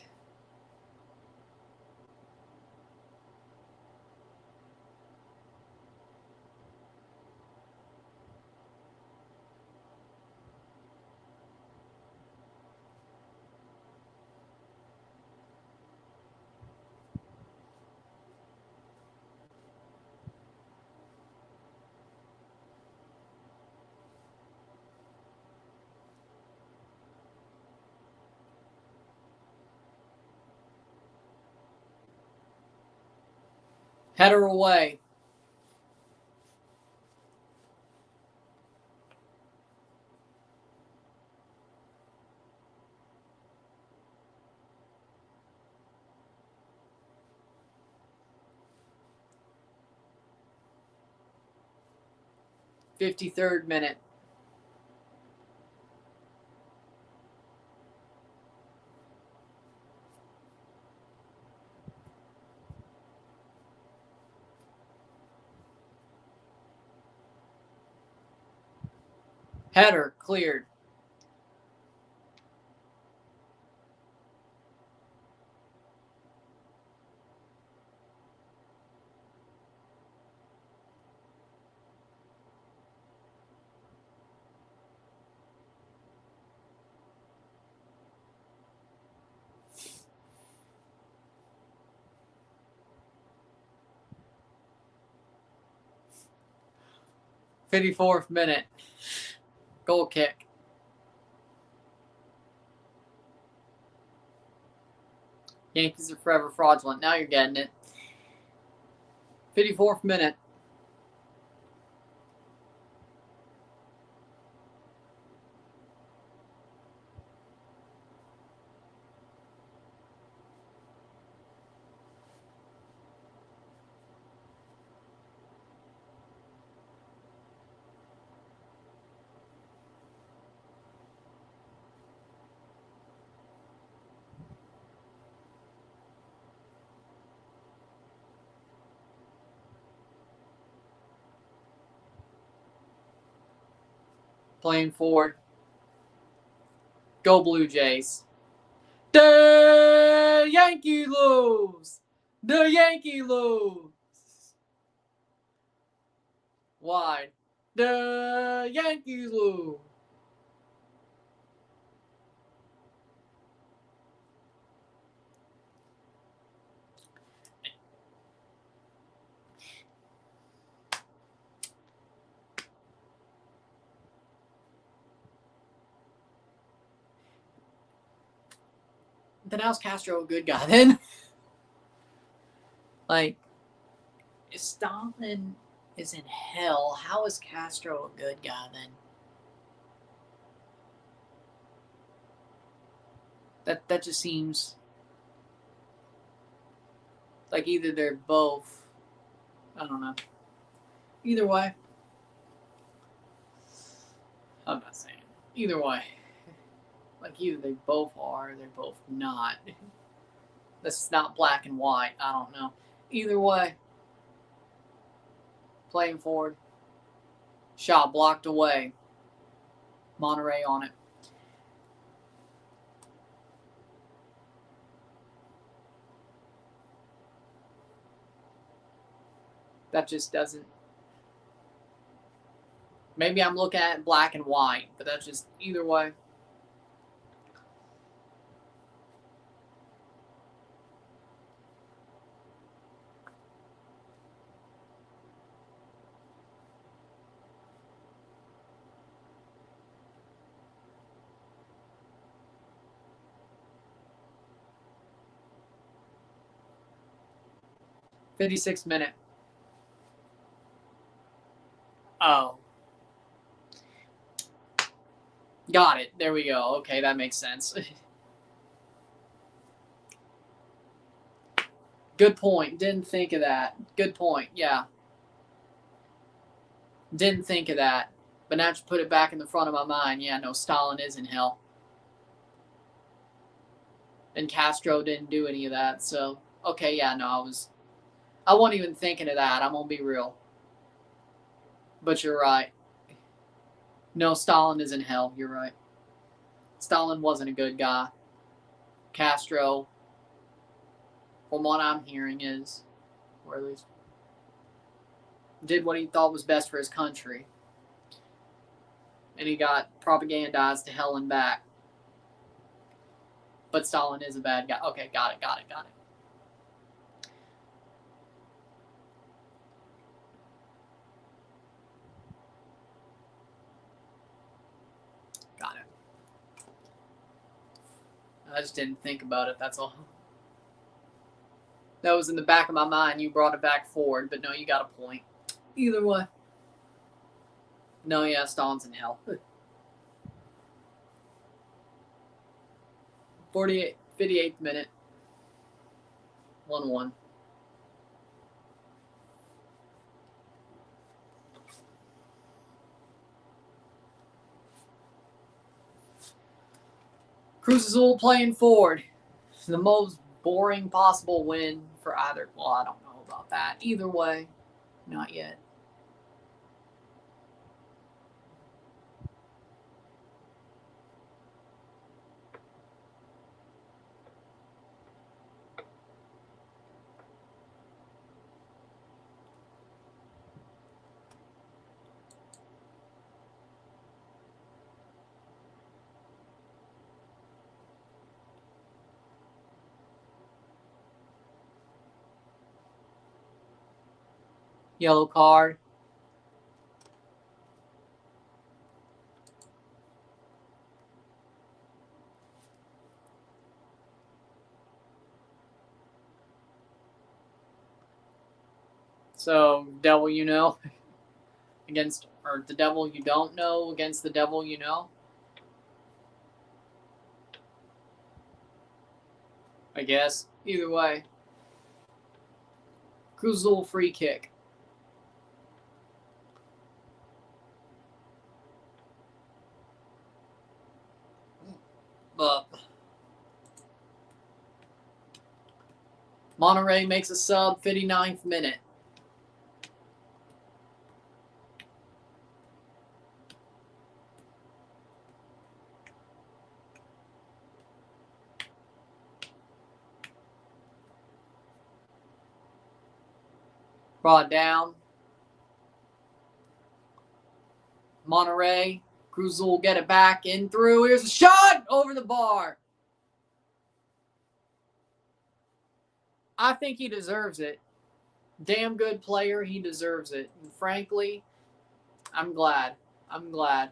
Header away. .53rd minute. Header cleared. .54th minute. Goal kick. Yankees are forever fraudulent. Now you're getting it. 54th minute. Playing forward. Go Blue Jays. The Yankee lose. The Yankee lose. Wide. The Yankees lose. Then how's Castro a good guy then? Like, if Stalin is in hell, how is Castro a good guy then? That just seems like either they're both. I don't know. Either way. I'm not saying. Either way. Like either they both are or they're both not. This is not black and white. I don't know. Either way. Playing forward. Shot blocked away. Monterrey on it. That just doesn't. Maybe I'm looking at it black and white, but that's just either way. .56th minute. Oh. Got it. There we go. Okay, that makes sense. Good point. Didn't think of that. Good point. Yeah. Didn't think of that. But now you put it back in the front of my mind. Yeah, no, Stalin is in hell. And Castro didn't do any of that. So, okay, yeah, no, I wasn't even thinking of that. I'm going to be real. But you're right. No, Stalin is in hell. You're right. Stalin wasn't a good guy. Castro, from what I'm hearing, is, or at least did what he thought was best for his country. And he got propagandized to hell and back. But Stalin is a bad guy. Okay, got it. Got it. I just didn't think about it, that's all. That was in the back of my mind. You brought it back forward, but no, you got a point. Either way. No, yeah, Stalin's in hell. 58th minute. 1-1. Cruz Azul playing forward. The most boring possible win for either. Well, I don't know about that. Either way, not yet. Yellow card. So, devil you know against, or the devil you don't know against the devil you know. I guess. Either way. Cruz Azul free kick. But Monterrey makes a sub, 59th minute. Brought down. Monterrey. Cruz Azul get it back in through. Here's a shot over the bar. I think he deserves it. Damn good player. He deserves it. And frankly, I'm glad. I'm glad.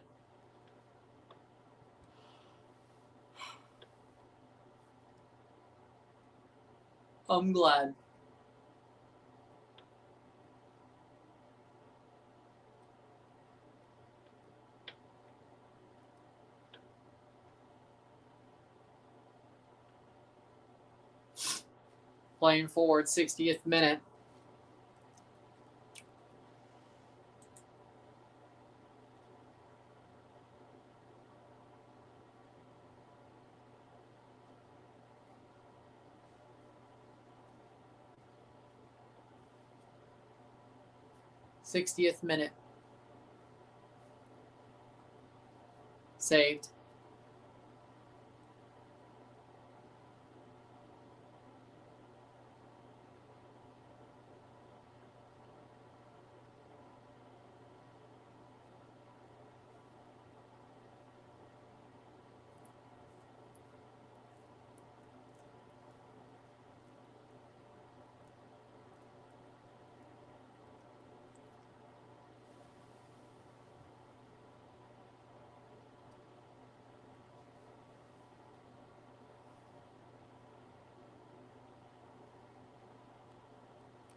I'm glad. Playing forward, 60th minute. '60th minute. Saved.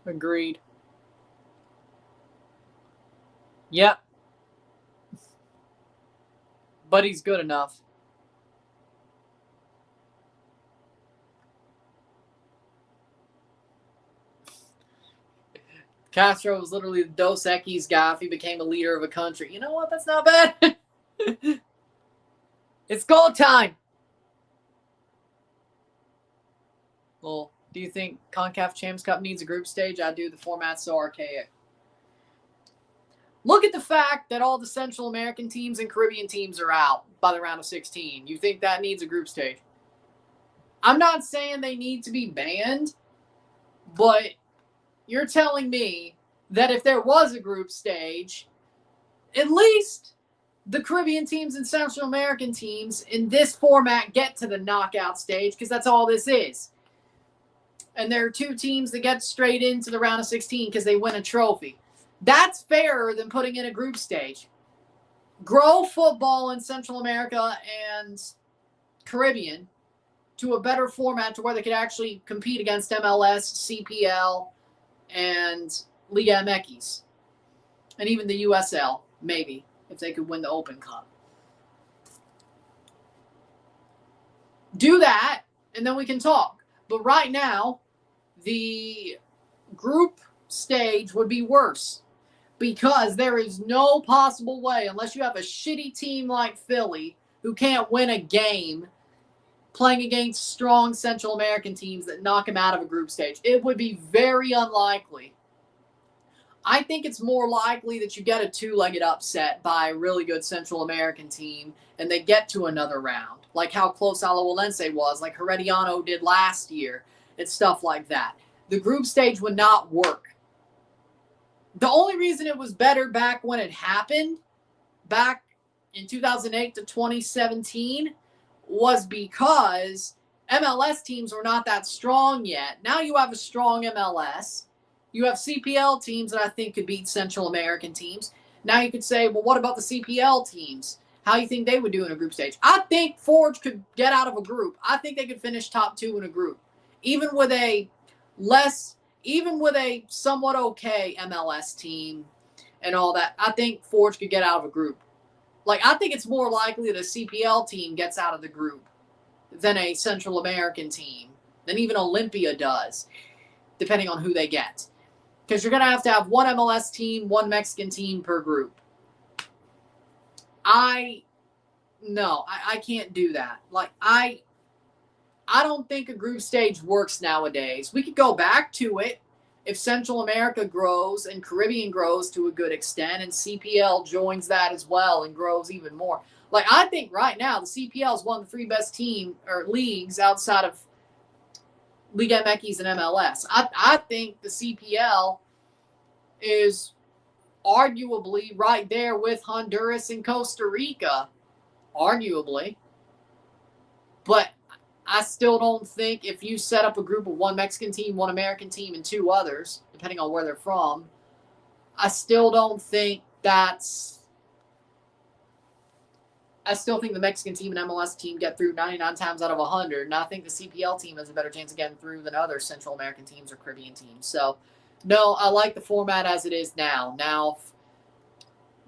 Agreed. Yep. But he's good enough. Castro was literally the Dos Equis guy if he became a leader of a country. You know what? That's not bad. It's goal time. Well, do you think CONCACAF Champions Cup needs a group stage? I do. The format's so archaic. Look at the fact that all the Central American teams and Caribbean teams are out by the round of 16. You think that needs a group stage? I'm not saying they need to be banned, but you're telling me that if there was a group stage, at least the Caribbean teams and Central American teams in this format get to the knockout stage, because that's all this is. And there are two teams that get straight into the round of 16 because they win a trophy. That's fairer than putting in a group stage. Grow football in Central America and Caribbean, to a better format to where they could actually compete against MLS, CPL, and Liga MX, and even the USL, maybe, if they could win the Open Cup. Do that, and then we can talk. But right now, the group stage would be worse because there is no possible way, unless you have a shitty team like Philly who can't win a game playing against strong Central American teams that knock them out of a group stage. It would be very unlikely. I think it's more likely that you get a two-legged upset by a really good Central American team and they get to another round, like how close Alajuelense was, like Herediano did last year, and stuff like that. The group stage would not work. The only reason it was better back when it happened, back in 2008 to 2017, was because MLS teams were not that strong yet. Now you have a strong MLS. You have CPL teams that I think could beat Central American teams. Now you could say, well, what about the CPL teams? How do you think they would do in a group stage? I think Forge could get out of a group. I think they could finish top 2 in a group. Even with a somewhat okay MLS team and all that, I think Forge could get out of a group. Like, I think it's more likely that a CPL team gets out of the group than a Central American team, than even Olympia does, depending on who they get. Because you're going to have one MLS team, one Mexican team per group. I can't do that. Like, I don't think a group stage works nowadays. We could go back to it if Central America grows and Caribbean grows to a good extent and CPL joins that as well and grows even more. Like, I think right now the CPL is one of the 3 best leagues outside of Liga MX and MLS. I think the CPL is arguably right there with Honduras and Costa Rica, arguably. But I still don't think if you set up a group of 1 Mexican team, 1 American team, and 2 others, depending on where they're from, I still think the Mexican team and MLS team get through 99 times out of 100, and I think the CPL team has a better chance of getting through than other Central American teams or Caribbean teams. So, no, I like the format as it is now. Now, if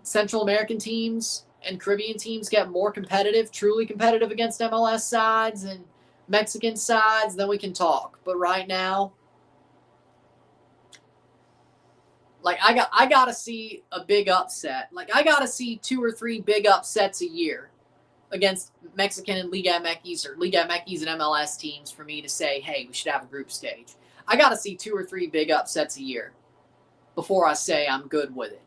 Central American teams and Caribbean teams get more competitive, truly competitive against MLS sides and Mexican sides, then we can talk. But right now, like, I gotta see a big upset. Like, I gotta see 2 or 3 big upsets a year against Mexican and Liga MX or Liga MX and MLS teams for me to say, hey, we should have a group stage. I gotta see 2 or 3 big upsets a year before I say I'm good with it.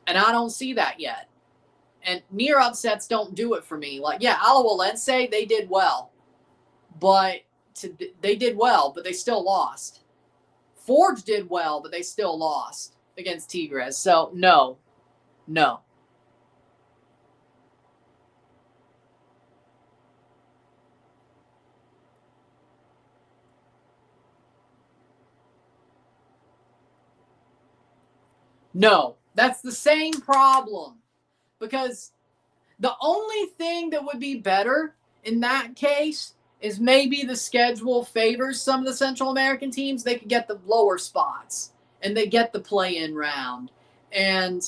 And I don't see that yet. And near upsets don't do it for me. Like, yeah, Alajuelense, they did well. But they still lost. Forge did well, but they still lost against Tigres. So, no. No. No. That's the same problem. Because the only thing that would be better in that case is maybe the schedule favors some of the Central American teams. They could get the lower spots and they get the play-in round. And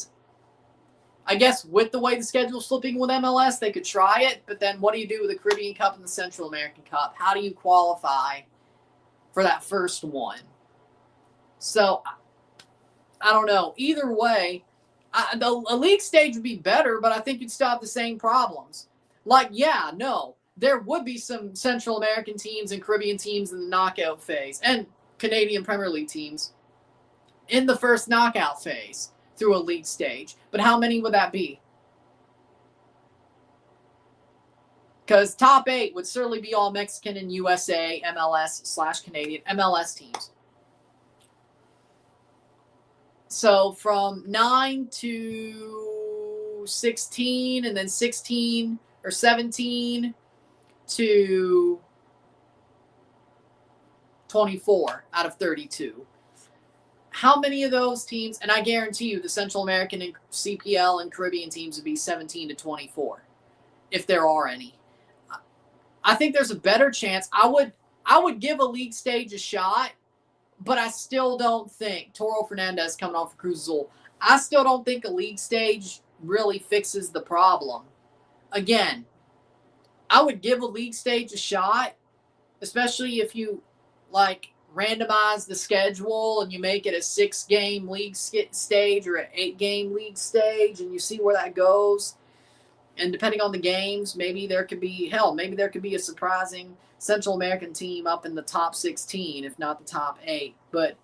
I guess with the way the schedule's flipping with MLS, they could try it. But then what do you do with the Caribbean Cup and the Central American Cup? How do you qualify for that first one? So, I don't know. Either way, a league stage would be better, but I think you'd still have the same problems. Like, yeah, no, there would be some Central American teams and Caribbean teams in the knockout phase, and Canadian Premier League teams in the first knockout phase through a league stage. But how many would that be? Because top 8 would certainly be all Mexican and USA, MLS/Canadian MLS teams. So from 9 to 16, and then 16 or 17 to 24 out of 32. How many of those teams, and I guarantee you the Central American and CPL and Caribbean teams would be 17 to 24, if there are any. I think there's a better chance. I would give a league stage a shot, but I still don't think Toro Fernandez coming off of Cruz Azul. I still don't think a league stage really fixes the problem. Again, I would give a league stage a shot, especially if you like randomize the schedule and you make it a 6-game league stage or an 8-game league stage, and you see where that goes. And depending on the games, maybe there could be a surprising Central American team up in the top 16, if not the top 8. But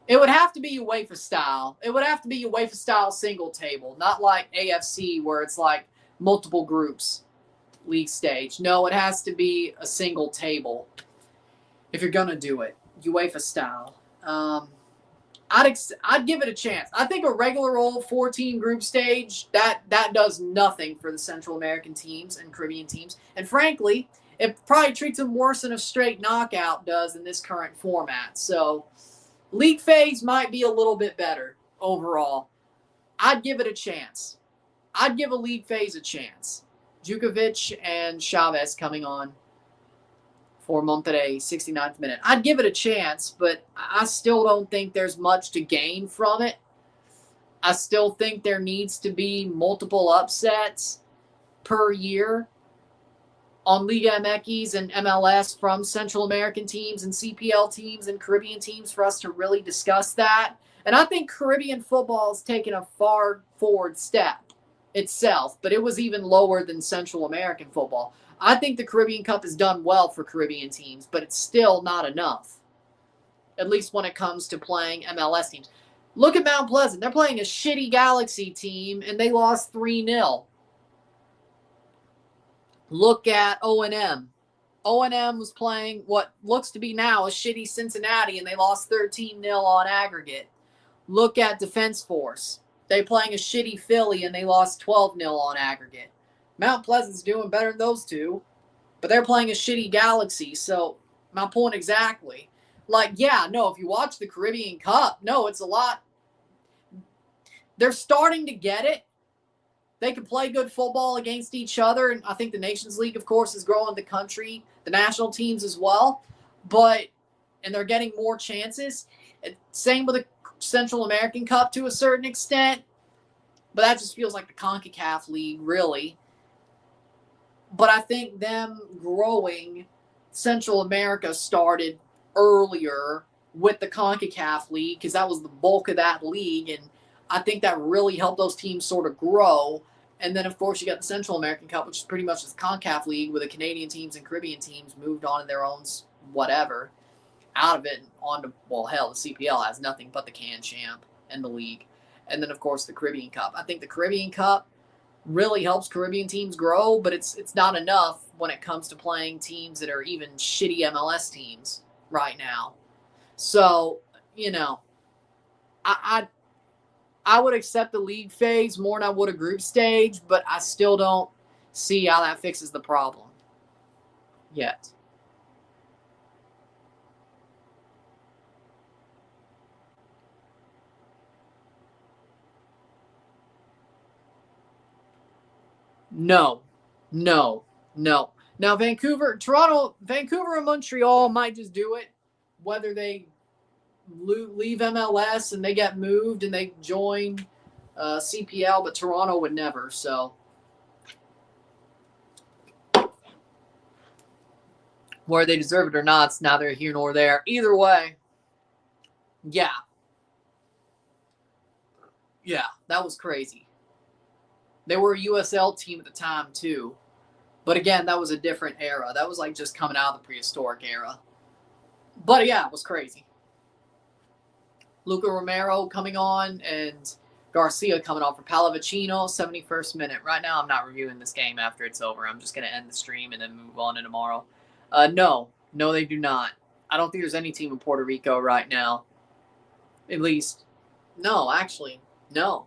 it would have to be UEFA style. It would have to be UEFA style single table, not like AFC where it's like multiple groups league stage. No, it has to be a single table if you're going to do it, UEFA style. I'd give it a chance. I think a regular old 14 group stage, that does nothing for the Central American teams and Caribbean teams. And frankly, it probably treats them worse than a straight knockout does in this current format. So league phase might be a little bit better overall. I'd give it a chance. I'd give a league phase a chance. Djukovic and Chaves coming on for Monterrey, 69th minute. I'd give it a chance, but I still don't think there's much to gain from it. I still think there needs to be multiple upsets per year on Liga MX and MLS from Central American teams and CPL teams and Caribbean teams for us to really discuss that. And I think Caribbean football has taken a far forward step itself, but it was even lower than Central American football. I think the Caribbean Cup has done well for Caribbean teams, but it's still not enough, at least when it comes to playing MLS teams. Look at Mount Pleasant. They're playing a shitty Galaxy team, and they lost 3-0. Look at O&M. O&M was playing what looks to be now a shitty Cincinnati, and they lost 13-0 on aggregate. Look at Defense Force. They're playing a shitty Philly, and they lost 12-0 on aggregate. Mount Pleasant's doing better than those two, but they're playing a shitty Galaxy. So my point exactly. Like, yeah, no, if you watch the Caribbean Cup, no, it's a lot. They're starting to get it. They can play good football against each other. And I think the Nations League, of course, is growing the country, the national teams as well. And they're getting more chances. Same with the Central American Cup to a certain extent. But that just feels like the CONCACAF League, really. But I think them growing Central America started earlier with the CONCACAF League because that was the bulk of that league. And I think that really helped those teams sort of grow. And then, of course, you got the Central American Cup, which is pretty much the CONCACAF League where the Canadian teams and Caribbean teams moved on in their own whatever out of it on to, well, hell, the CPL has nothing but the Can Champ and the league. And then, of course, the Caribbean Cup. I think the Caribbean Cup really helps Caribbean teams grow, but it's not enough when it comes to playing teams that are even shitty MLS teams right now. So, you know, I would accept the league phase more than I would a group stage, but I still don't see how that fixes the problem yet. No. Now, Vancouver and Montreal might just do it. Whether they leave MLS and they get moved and they join CPL, but Toronto would never. So, whether they deserve it or not, it's neither here nor there. Either way, yeah, that was crazy. They were a USL team at the time, too. But again, that was a different era. That was like just coming out of the prehistoric era. But yeah, it was crazy. Luca Romero coming on and Garcia coming on for Pallavicino, 71st minute. Right now, I'm not reviewing this game after it's over. I'm just going to end the stream and then move on to tomorrow. No, they do not. I don't think there's any team in Puerto Rico right now. At least, no, actually, no.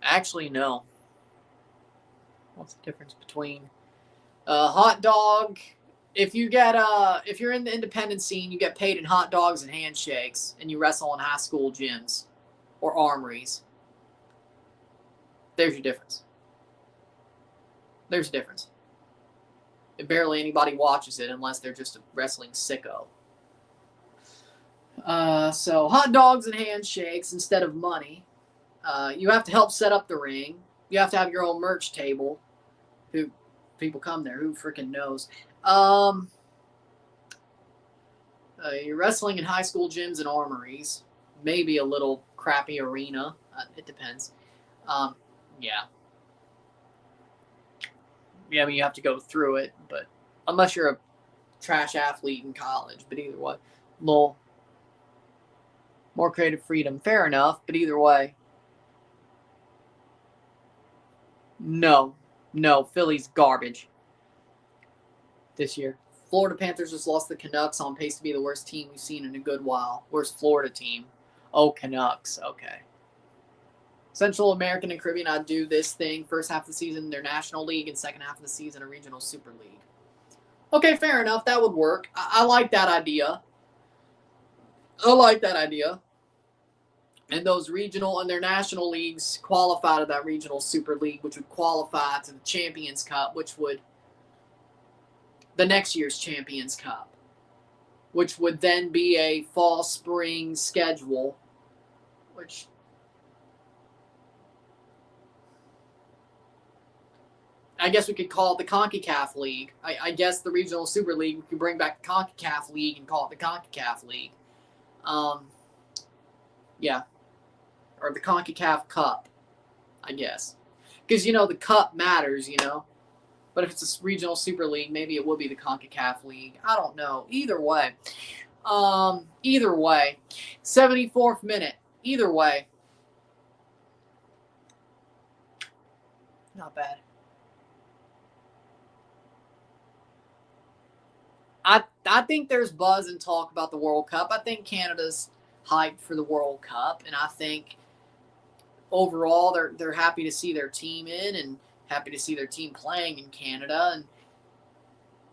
Actually, no. What's the difference between hot dog? If you're in the independent scene, you get paid in hot dogs and handshakes, and you wrestle in high school gyms or armories. There's your difference. There's a difference. And barely anybody watches it unless they're just a wrestling sicko. So hot dogs and handshakes instead of money. You have to help set up the ring. You have to have your own merch table. Who people come there? Who freaking knows? You're wrestling in high school gyms and armories. Maybe a little crappy arena. It depends. Yeah. Yeah, I mean, you have to go through it, but unless you're a trash athlete in college. But either way, little more creative freedom. Fair enough, but either way. No, Philly's garbage this year. Florida Panthers just lost the Canucks on pace to be the worst team we've seen in a good while. Worst Florida team. Oh, Canucks. Okay. Central American and Caribbean, I'd do this thing. First half of the season, their National League, and second half of the season, a Regional Super League. Okay, fair enough. That would work. I like that idea. And those regional and their national leagues qualify to that Regional Super League, which would qualify to the Champions Cup, which would the next year's Champions Cup, which would then be a fall-spring schedule, which I guess we could call it the CONCACAF League. I guess the Regional Super League, we could bring back the CONCACAF League and call it the CONCACAF League. Yeah. Or the CONCACAF Cup, I guess. Because, the cup matters, But if it's a Regional Super League, maybe it would be the CONCACAF League. I don't know. Either way. 74th minute. Either way. Not bad. I think there's buzz and talk about the World Cup. I think Canada's hyped for the World Cup, and I think overall they're happy to see their team in and happy to see their team playing in Canada and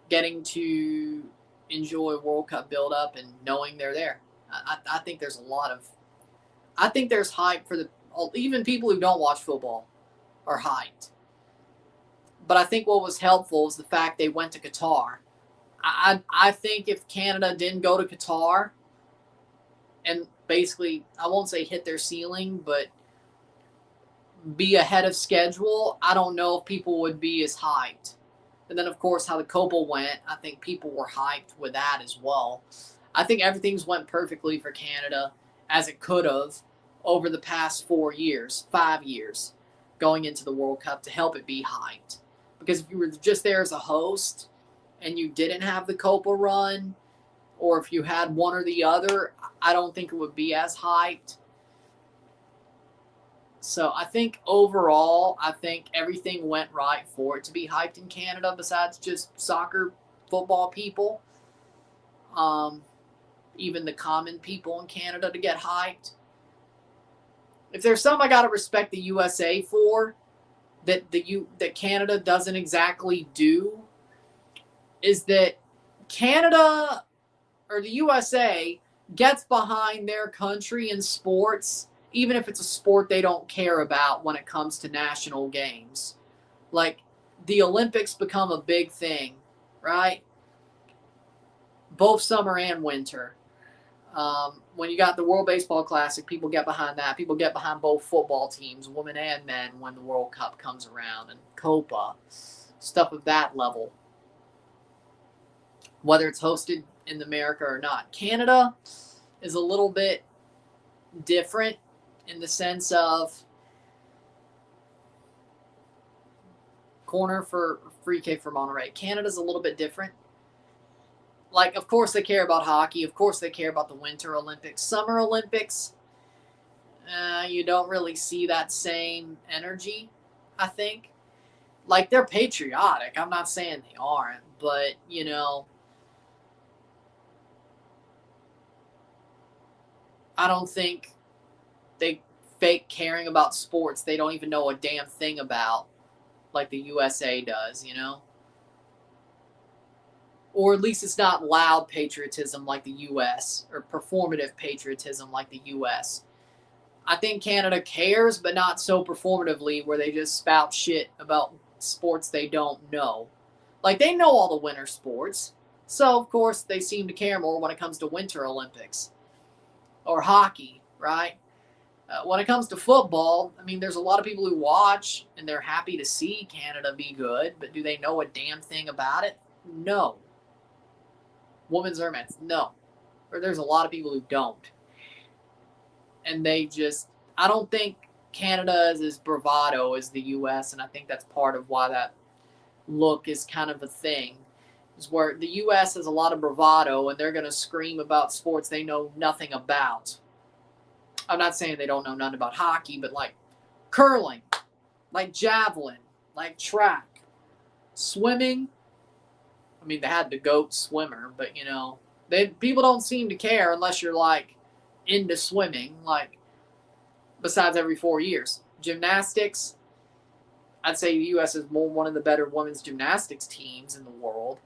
getting to enjoy World Cup build-up and knowing they're there. I think there's I think there's hype for even people who don't watch football are hyped. But I think what was helpful is the fact they went to Qatar. I think if Canada didn't go to Qatar and basically, I won't say hit their ceiling, but be ahead of schedule, I don't know if people would be as hyped. And then, of course, how the Copa went, I think people were hyped with that as well. I think everything's went perfectly for Canada as it could have over the past 5 years, going into the World Cup to help it be hyped. Because if you were just there as a host and you didn't have the Copa run, or if you had one or the other, I don't think it would be as hyped. So I think overall, everything went right for it to be hyped in Canada besides just soccer, football people. Even the common people in Canada to get hyped. If there's something I got to respect the USA for that Canada doesn't exactly do, is that Canada or the USA gets behind their country in sports, even if it's a sport they don't care about when it comes to national games. Like, the Olympics become a big thing, right? Both summer and winter. When you got the World Baseball Classic, people get behind that. People get behind both football teams, women and men, when the World Cup comes around, and Copa, stuff of that level. Whether it's hosted in America or not. Canada is a little bit different in the sense of corner for free kick for Monterrey. Canada's a little bit different. Like, of course they care about hockey. Of course they care about the Winter Olympics. Summer Olympics, you don't really see that same energy, I think. Like, they're patriotic. I'm not saying they aren't, but, I don't think they fake caring about sports they don't even know a damn thing about like the USA does, Or at least it's not loud patriotism like the US or performative patriotism like the US. I think Canada cares, but not so performatively where they just spout shit about sports they don't know. Like, they know all the winter sports, so of course they seem to care more when it comes to Winter Olympics or hockey, right? When it comes to football, I mean, there's a lot of people who watch and they're happy to see Canada be good, but do they know a damn thing about it? No. Women's or men's? No. Or there's a lot of people who don't. And they just, I don't think Canada is as bravado as the U.S., and I think that's part of why that look is kind of a thing. Is where the U.S. has a lot of bravado, and they're going to scream about sports they know nothing about. I'm not saying they don't know nothing about hockey, but like curling, like javelin, like track, swimming. I mean, they had the GOAT swimmer, but you know, people don't seem to care unless you're like into swimming, like besides every 4 years. Gymnastics, I'd say the U.S. is one of the better women's gymnastics teams in the world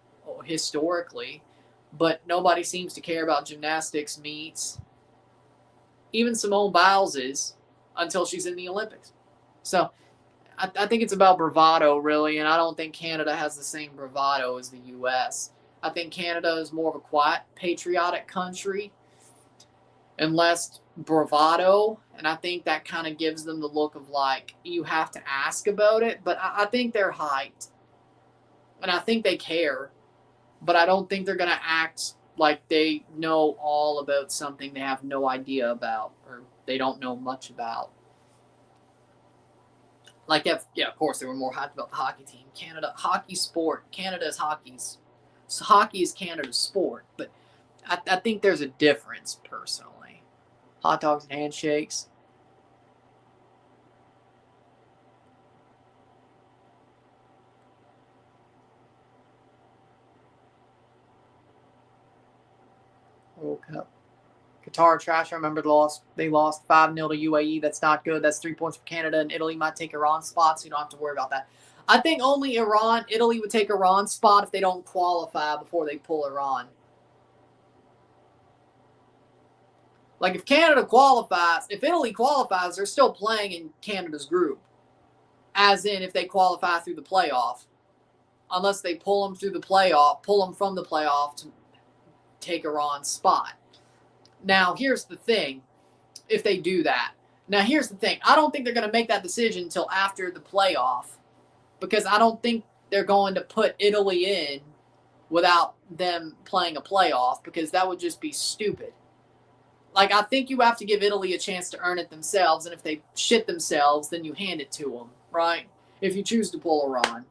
historically, but nobody seems to care about gymnastics meets. Even Simone Biles is until she's in the Olympics. So I think it's about bravado, really, and I don't think Canada has the same bravado as the U.S. I think Canada is more of a quiet, patriotic country and less bravado, and I think that kind of gives them the look of like, you have to ask about it, but I think they're hyped, and I think they care, but I don't think they're going to act like they know all about something they have no idea about or they don't know much about. Like, yeah, of course, they were more hyped about the hockey team. Canada, hockey sport. Canada's hockey's. So hockey is Canada's sport, but I think there's a difference, personally. Hot dogs and handshakes. World Cup. Qatar trash. I remember they lost 5-0 to UAE. That's not good. That's 3 points for Canada, and Italy might take Iran's spot, so you don't have to worry about that. I think only Italy would take Iran's spot if they don't qualify before they pull Iran. Like, if Canada qualifies, if Italy qualifies, they're still playing in Canada's group. As in, if they qualify through the playoff. Unless they pull them from the playoff to take Iran's spot. Now, here's the thing. If they do that. Now, here's the thing. I don't think they're going to make that decision until after the playoff. Because I don't think they're going to put Italy in without them playing a playoff. Because that would just be stupid. Like, I think you have to give Italy a chance to earn it themselves. And if they shit themselves, then you hand it to them. Right? If you choose to pull Iran.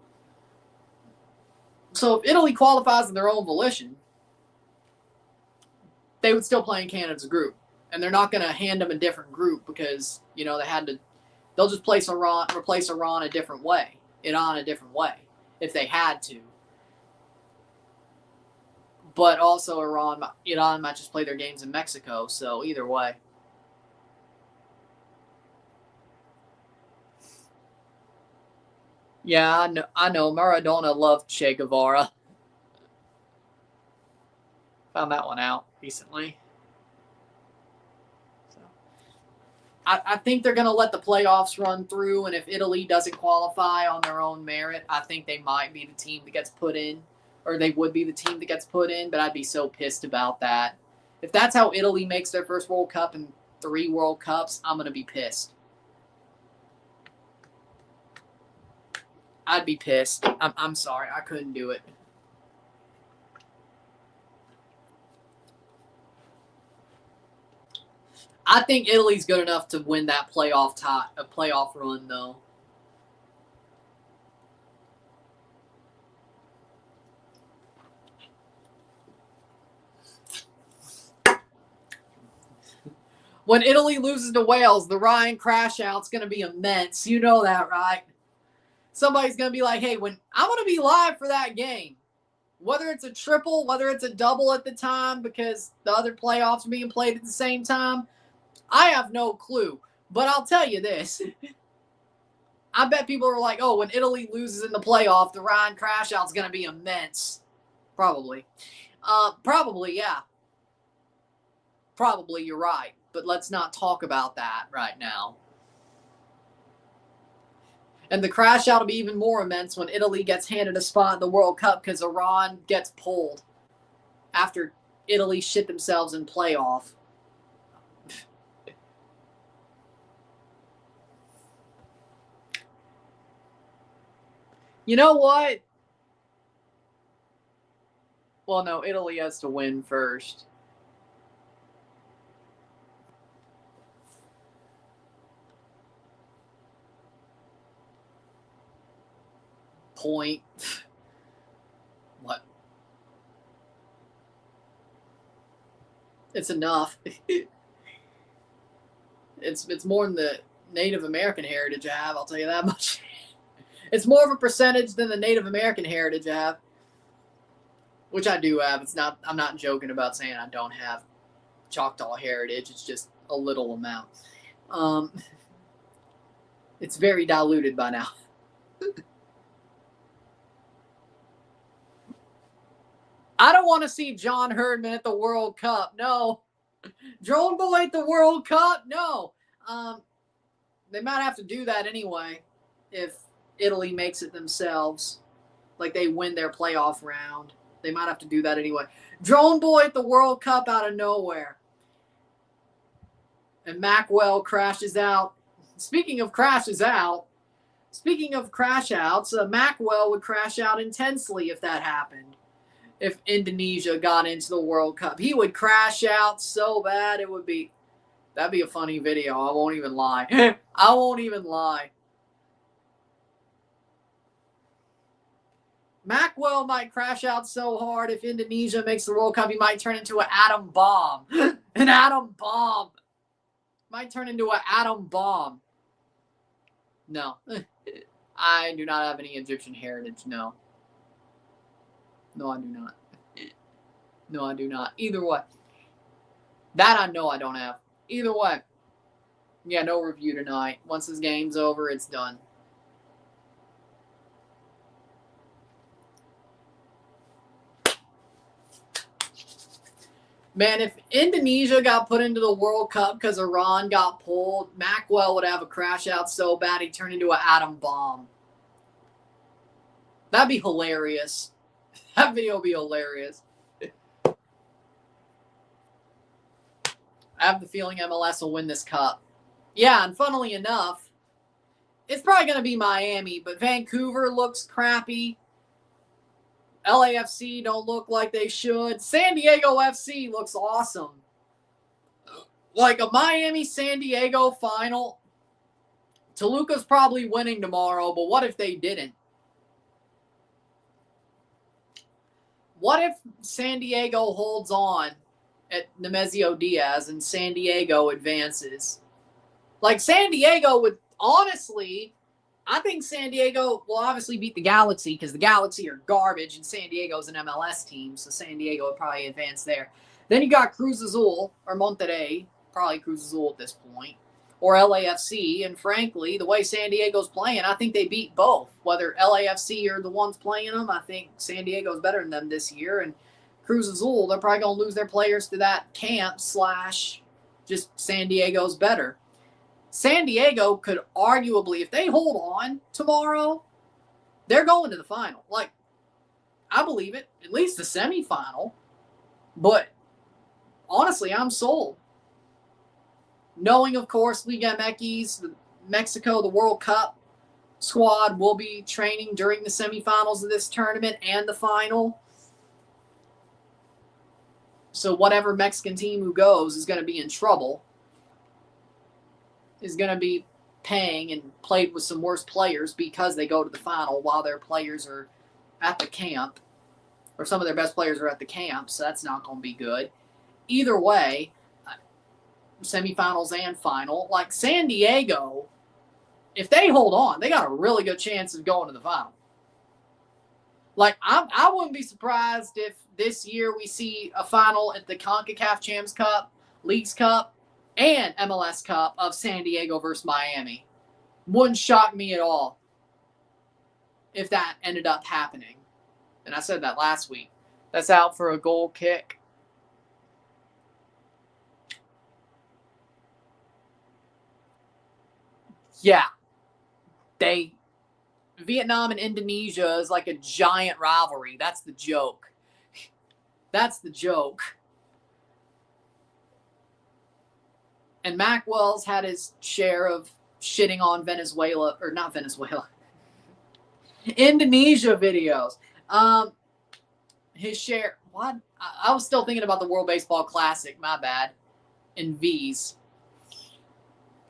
So if Italy qualifies in their own volition, they would still play in Canada's group. And they're not going to hand them a different group because, you know, they'll just replace Iran a different way. If they had to. But also Iran might just play their games in Mexico, so either way. Yeah, I know. Maradona loved Che Guevara. Found that one out recently. So, I think they're going to let the playoffs run through, and if Italy doesn't qualify on their own merit, I think they might be the team that gets put in, or they would be the team that gets put in, but I'd be so pissed about that. If that's how Italy makes their first World Cup in 3 World Cups, I'm going to be pissed. I'd be pissed. I'm sorry. I couldn't do it. I think Italy's good enough to win that playoff run, though. When Italy loses to Wales, the Ryan crash out's going to be immense. You know that, right? Somebody's going to be like, hey, I'm going to be live for that game. Whether it's a triple, whether it's a double at the time because the other playoffs are being played at the same time, I have no clue. But I'll tell you this. I bet people are like, oh, when Italy loses in the playoff, the Ryan crash out's going to be immense. Probably. Probably, yeah. Probably, you're right. but let's not talk about that right now. And the crash out will be even more immense when Italy gets handed a spot in the World Cup because Iran gets pulled after Italy shit themselves in playoff. You know what? Well, no, Italy has to win first. Point. What? It's enough. It's more than the Native American heritage I have, I'll tell you that much. It's more of a percentage than the Native American heritage I have, which I do have. I'm not joking about saying I don't have Choctaw heritage. It's just a little amount. It's very diluted by now. I don't want to see John Herdman at the World Cup. No. Drone Boy at the World Cup? No. They might have to do that anyway if Italy makes it themselves. Like they win their playoff round. They might have to do that anyway. Drone Boy at the World Cup out of nowhere. And Macwell crashes out. Speaking of crashes out, speaking of crash outs, Macwell would crash out intensely if that happened. If Indonesia got into the World Cup, he would crash out so bad that'd be a funny video. I won't even lie. I won't even lie. Macwell might crash out so hard if Indonesia makes the World Cup, he might turn into an atom bomb. An atom bomb. Might turn into an atom bomb. No. I do not have any Egyptian heritage, no. No, I do not. No, I do not. Either way. That I know I don't have. Either way. Yeah, no review tonight. Once this game's over, it's done. Man, if Indonesia got put into the World Cup because Iran got pulled, Macwell would have a crash out so bad he'd turn into an atom bomb. That'd be hilarious. That video would be hilarious. I have the feeling MLS will win this cup. Yeah, and funnily enough, it's probably going to be Miami, but Vancouver looks crappy. LAFC don't look like they should. San Diego FC looks awesome. Like a Miami-San Diego final. Toluca's probably winning tomorrow, but what if they didn't? What if San Diego holds on at Nemesio Diaz and San Diego advances? Like San Diego would, honestly, I think San Diego will obviously beat the Galaxy because the Galaxy are garbage and San Diego's an MLS team, so San Diego would probably advance there. Then you got Cruz Azul or Monterrey, probably Cruz Azul at this point, or LAFC, and frankly, the way San Diego's playing, I think they beat both. Whether LAFC are the ones playing them, I think San Diego's better than them this year, and Cruz Azul, they're probably going to lose their players to that camp / just San Diego's better. San Diego could arguably, if they hold on tomorrow, they're going to the final. Like, I believe it, at least the semifinal. But honestly, I'm sold. Knowing, of course, Liga MX, Mexico, the World Cup squad will be training during the semifinals of this tournament and the final. So whatever Mexican team who goes is going to be in trouble. Is going to be paying and played with some worse players because they go to the final while their players are at the camp, or some of their best players are at the camp, so that's not going to be good. Either way, semifinals and final, like San Diego, if they hold on, they got a really good chance of going to the final. Like, I wouldn't be surprised if this year we see a final at the CONCACAF Champions Cup, Leagues Cup, and MLS Cup of San Diego versus Miami. Wouldn't shock me at all if that ended up happening. And I said that last week. That's out for a goal kick. yeah, Vietnam and Indonesia is like a giant rivalry. That's the joke. That's the joke. And Mac Wells had his share of shitting on Venezuela, or not Venezuela, Indonesia videos. His share, what? I was still thinking about the World Baseball Classic, my bad, in V's.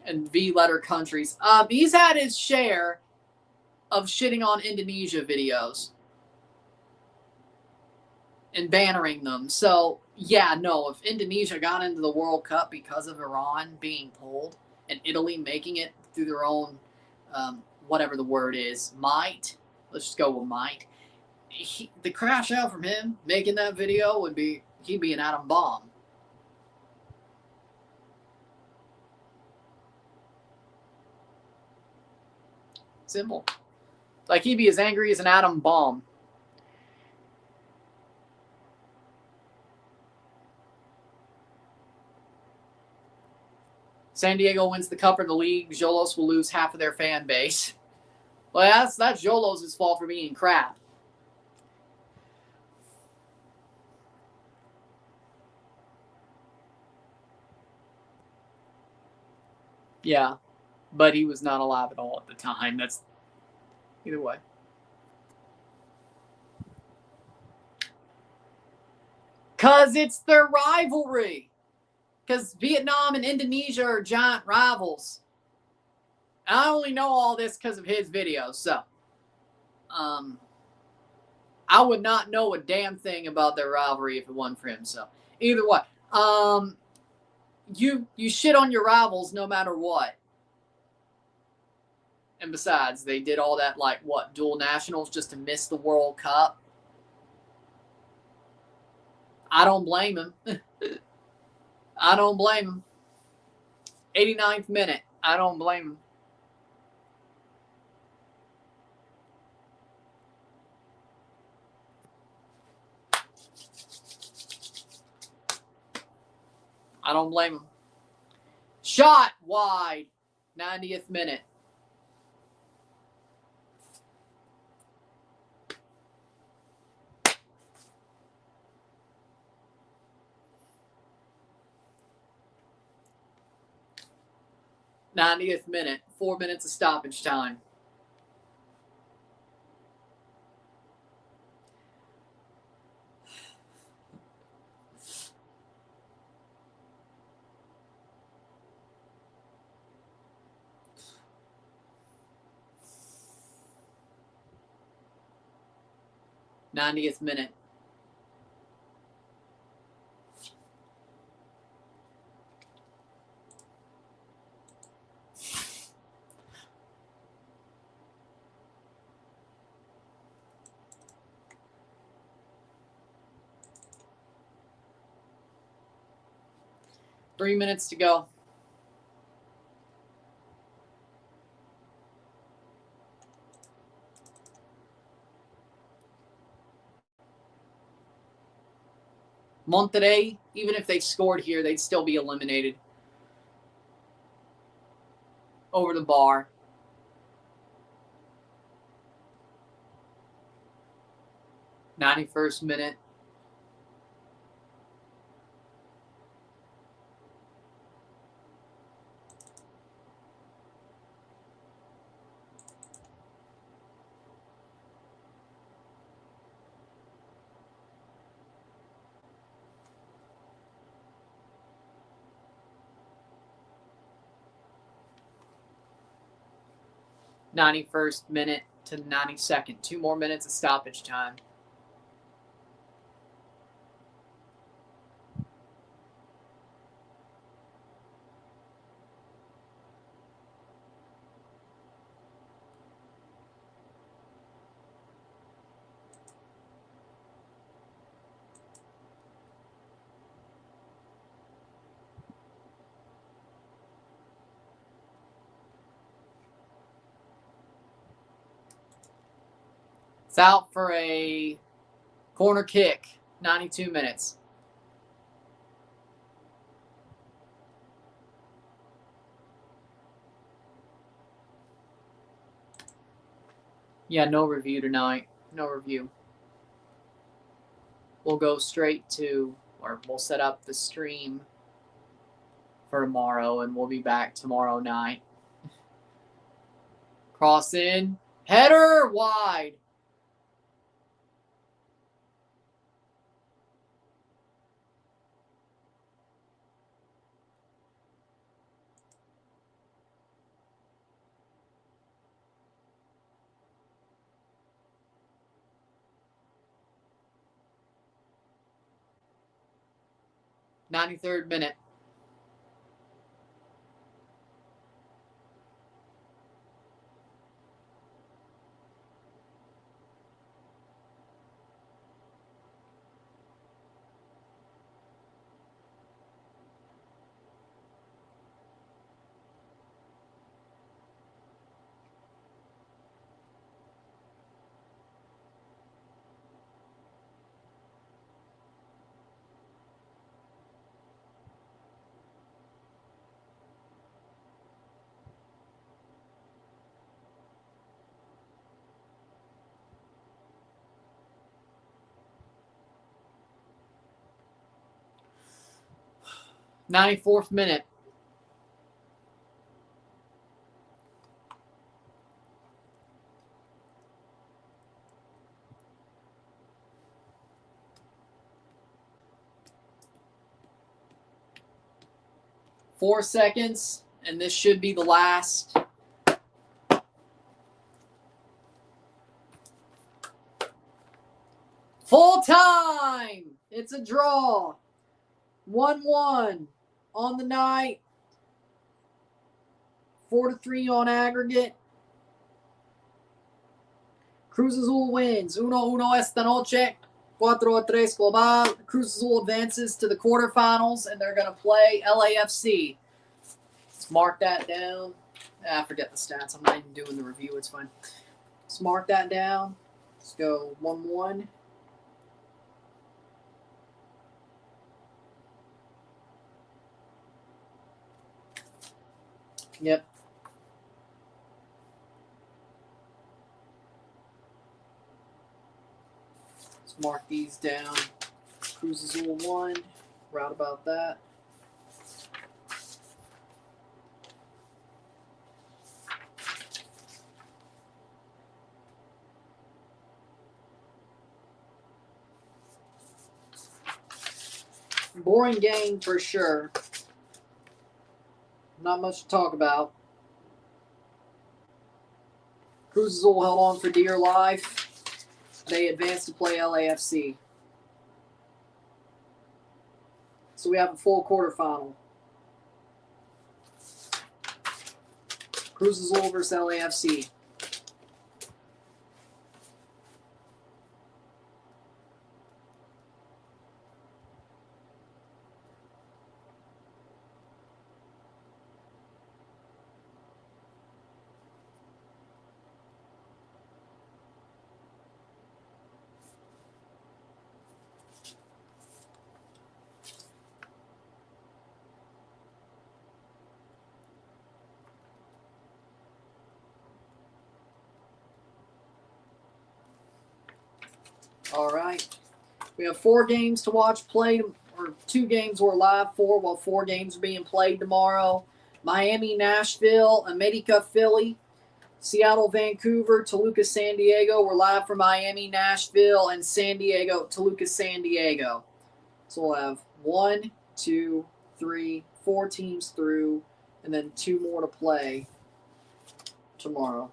And V letter countries. He's had his share of shitting on Indonesia videos and bannering them. So, yeah, no, if Indonesia got into the World Cup because of Iran being pulled and Italy making it through their own, whatever the word is, might, let's just go with might, the crash out from him making that video would be, he'd be an atom bomb. Simple. Like, he'd be as angry as an atom bomb. San Diego wins the Cup or the league. Xolos will lose half of their fan base. Well, that's Xolos' fault for being crap. Yeah, but he was not alive at all at the time. That's either way. Because it's their rivalry. Because Vietnam and Indonesia are giant rivals. And I only know all this because of his videos. So, I would not know a damn thing about their rivalry if it wasn't for him. So, either way. You shit on your rivals no matter what. And besides, they did all that, like, what, dual nationals just to miss the World Cup? I don't blame him. I don't blame him. 89th minute. I don't blame him. I don't blame him. Shot wide. 90th minute. '90th minute. 4 minutes of stoppage time. '90th minute. Three minutes to go. Monterrey, even if they scored here, they'd still be eliminated. Over the bar. '91st minute. '91st minute to 92nd. 2 more minutes of stoppage time. It's out for a corner kick. 92 minutes. Yeah, no review tonight. No review. We'll go straight to, or we'll set up the stream for tomorrow, and we'll be back tomorrow night. Cross in. Header wide. '93rd minute. '94th minute. Four seconds, and this should be the last. Full time. It's a draw. 1-1 on the night. 4-3 on aggregate. Cruz Azul wins. 1-1 esta noche. 4-3 global. Cruz Azul advances to the quarterfinals, and they're going to play LAFC. Let's mark that down. I forget the stats. I'm not even doing the review. It's fine. Let's mark that down. Let's go 1-1. Yep. Let's mark these down. Cruz Azul 1. Right about that. Boring game for sure. Not much to talk about. Cruz Azul held on for dear life. They advanced to play LAFC. So we have a full quarterfinal. Cruz Azul versus LAFC. All right. We have 4 games to watch play, or 2 games we're live for, while 4 games are being played tomorrow. Miami, Nashville, America, Philly, Seattle, Vancouver, Toluca, San Diego. We're live for Miami, Nashville, and San Diego, Toluca, San Diego. So we'll have 1, 2, 3, 4 teams through, and then 2 more to play tomorrow.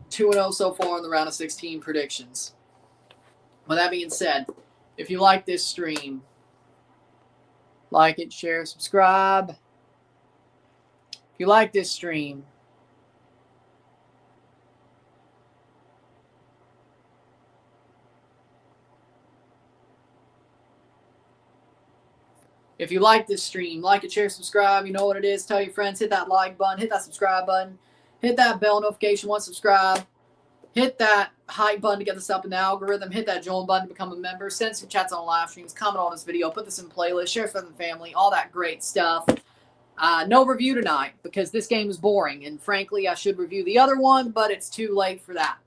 2-0 so far in the round of 16 predictions. With that being said, if you like this stream, like it, share, subscribe. If you like this stream, like it, share, subscribe. You know what it is. Tell your friends. Hit that like button. Hit that subscribe button. Hit that bell notification once subscribe. Hit that hype button to get this up in the algorithm. Hit that join button to become a member. Send some chats on live streams. Comment on this video. Put this in playlist. Share it with the family. All that great stuff. No review tonight because this game is boring. And frankly, I should review the other one, but it's too late for that.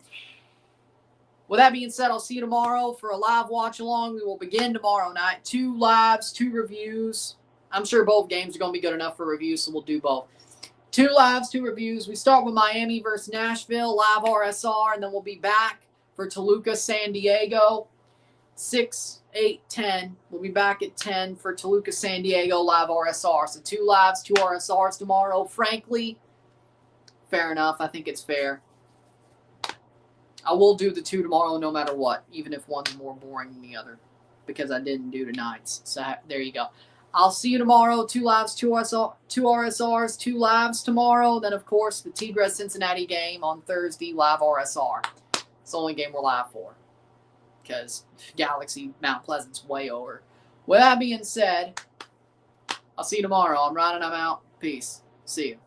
With that being said, I'll see you tomorrow for a live watch along. We will begin tomorrow night. 2 lives, 2 reviews. I'm sure both games are going to be good enough for reviews, so we'll do both. 2 lives, 2 reviews. We start with Miami versus Nashville, live RSR, and then we'll be back for Toluca, San Diego, 6, 8, 10. We'll be back at 10 for Toluca, San Diego, live RSR. So 2 lives, 2 RSRs tomorrow. Frankly, fair enough. I think it's fair. I will do the 2 tomorrow no matter what, even if one's more boring than the other, because I didn't do tonight's. So there you go. I'll see you tomorrow. 2 lives, 2 RSRs, 2 lives tomorrow. Then, of course, the Tigres-Cincinnati game on Thursday, live RSR. It's the only game we're live for because Galaxy Mount Pleasant's way over. With that being said, I'll see you tomorrow. I'm Ryan and I'm out. Peace. See you.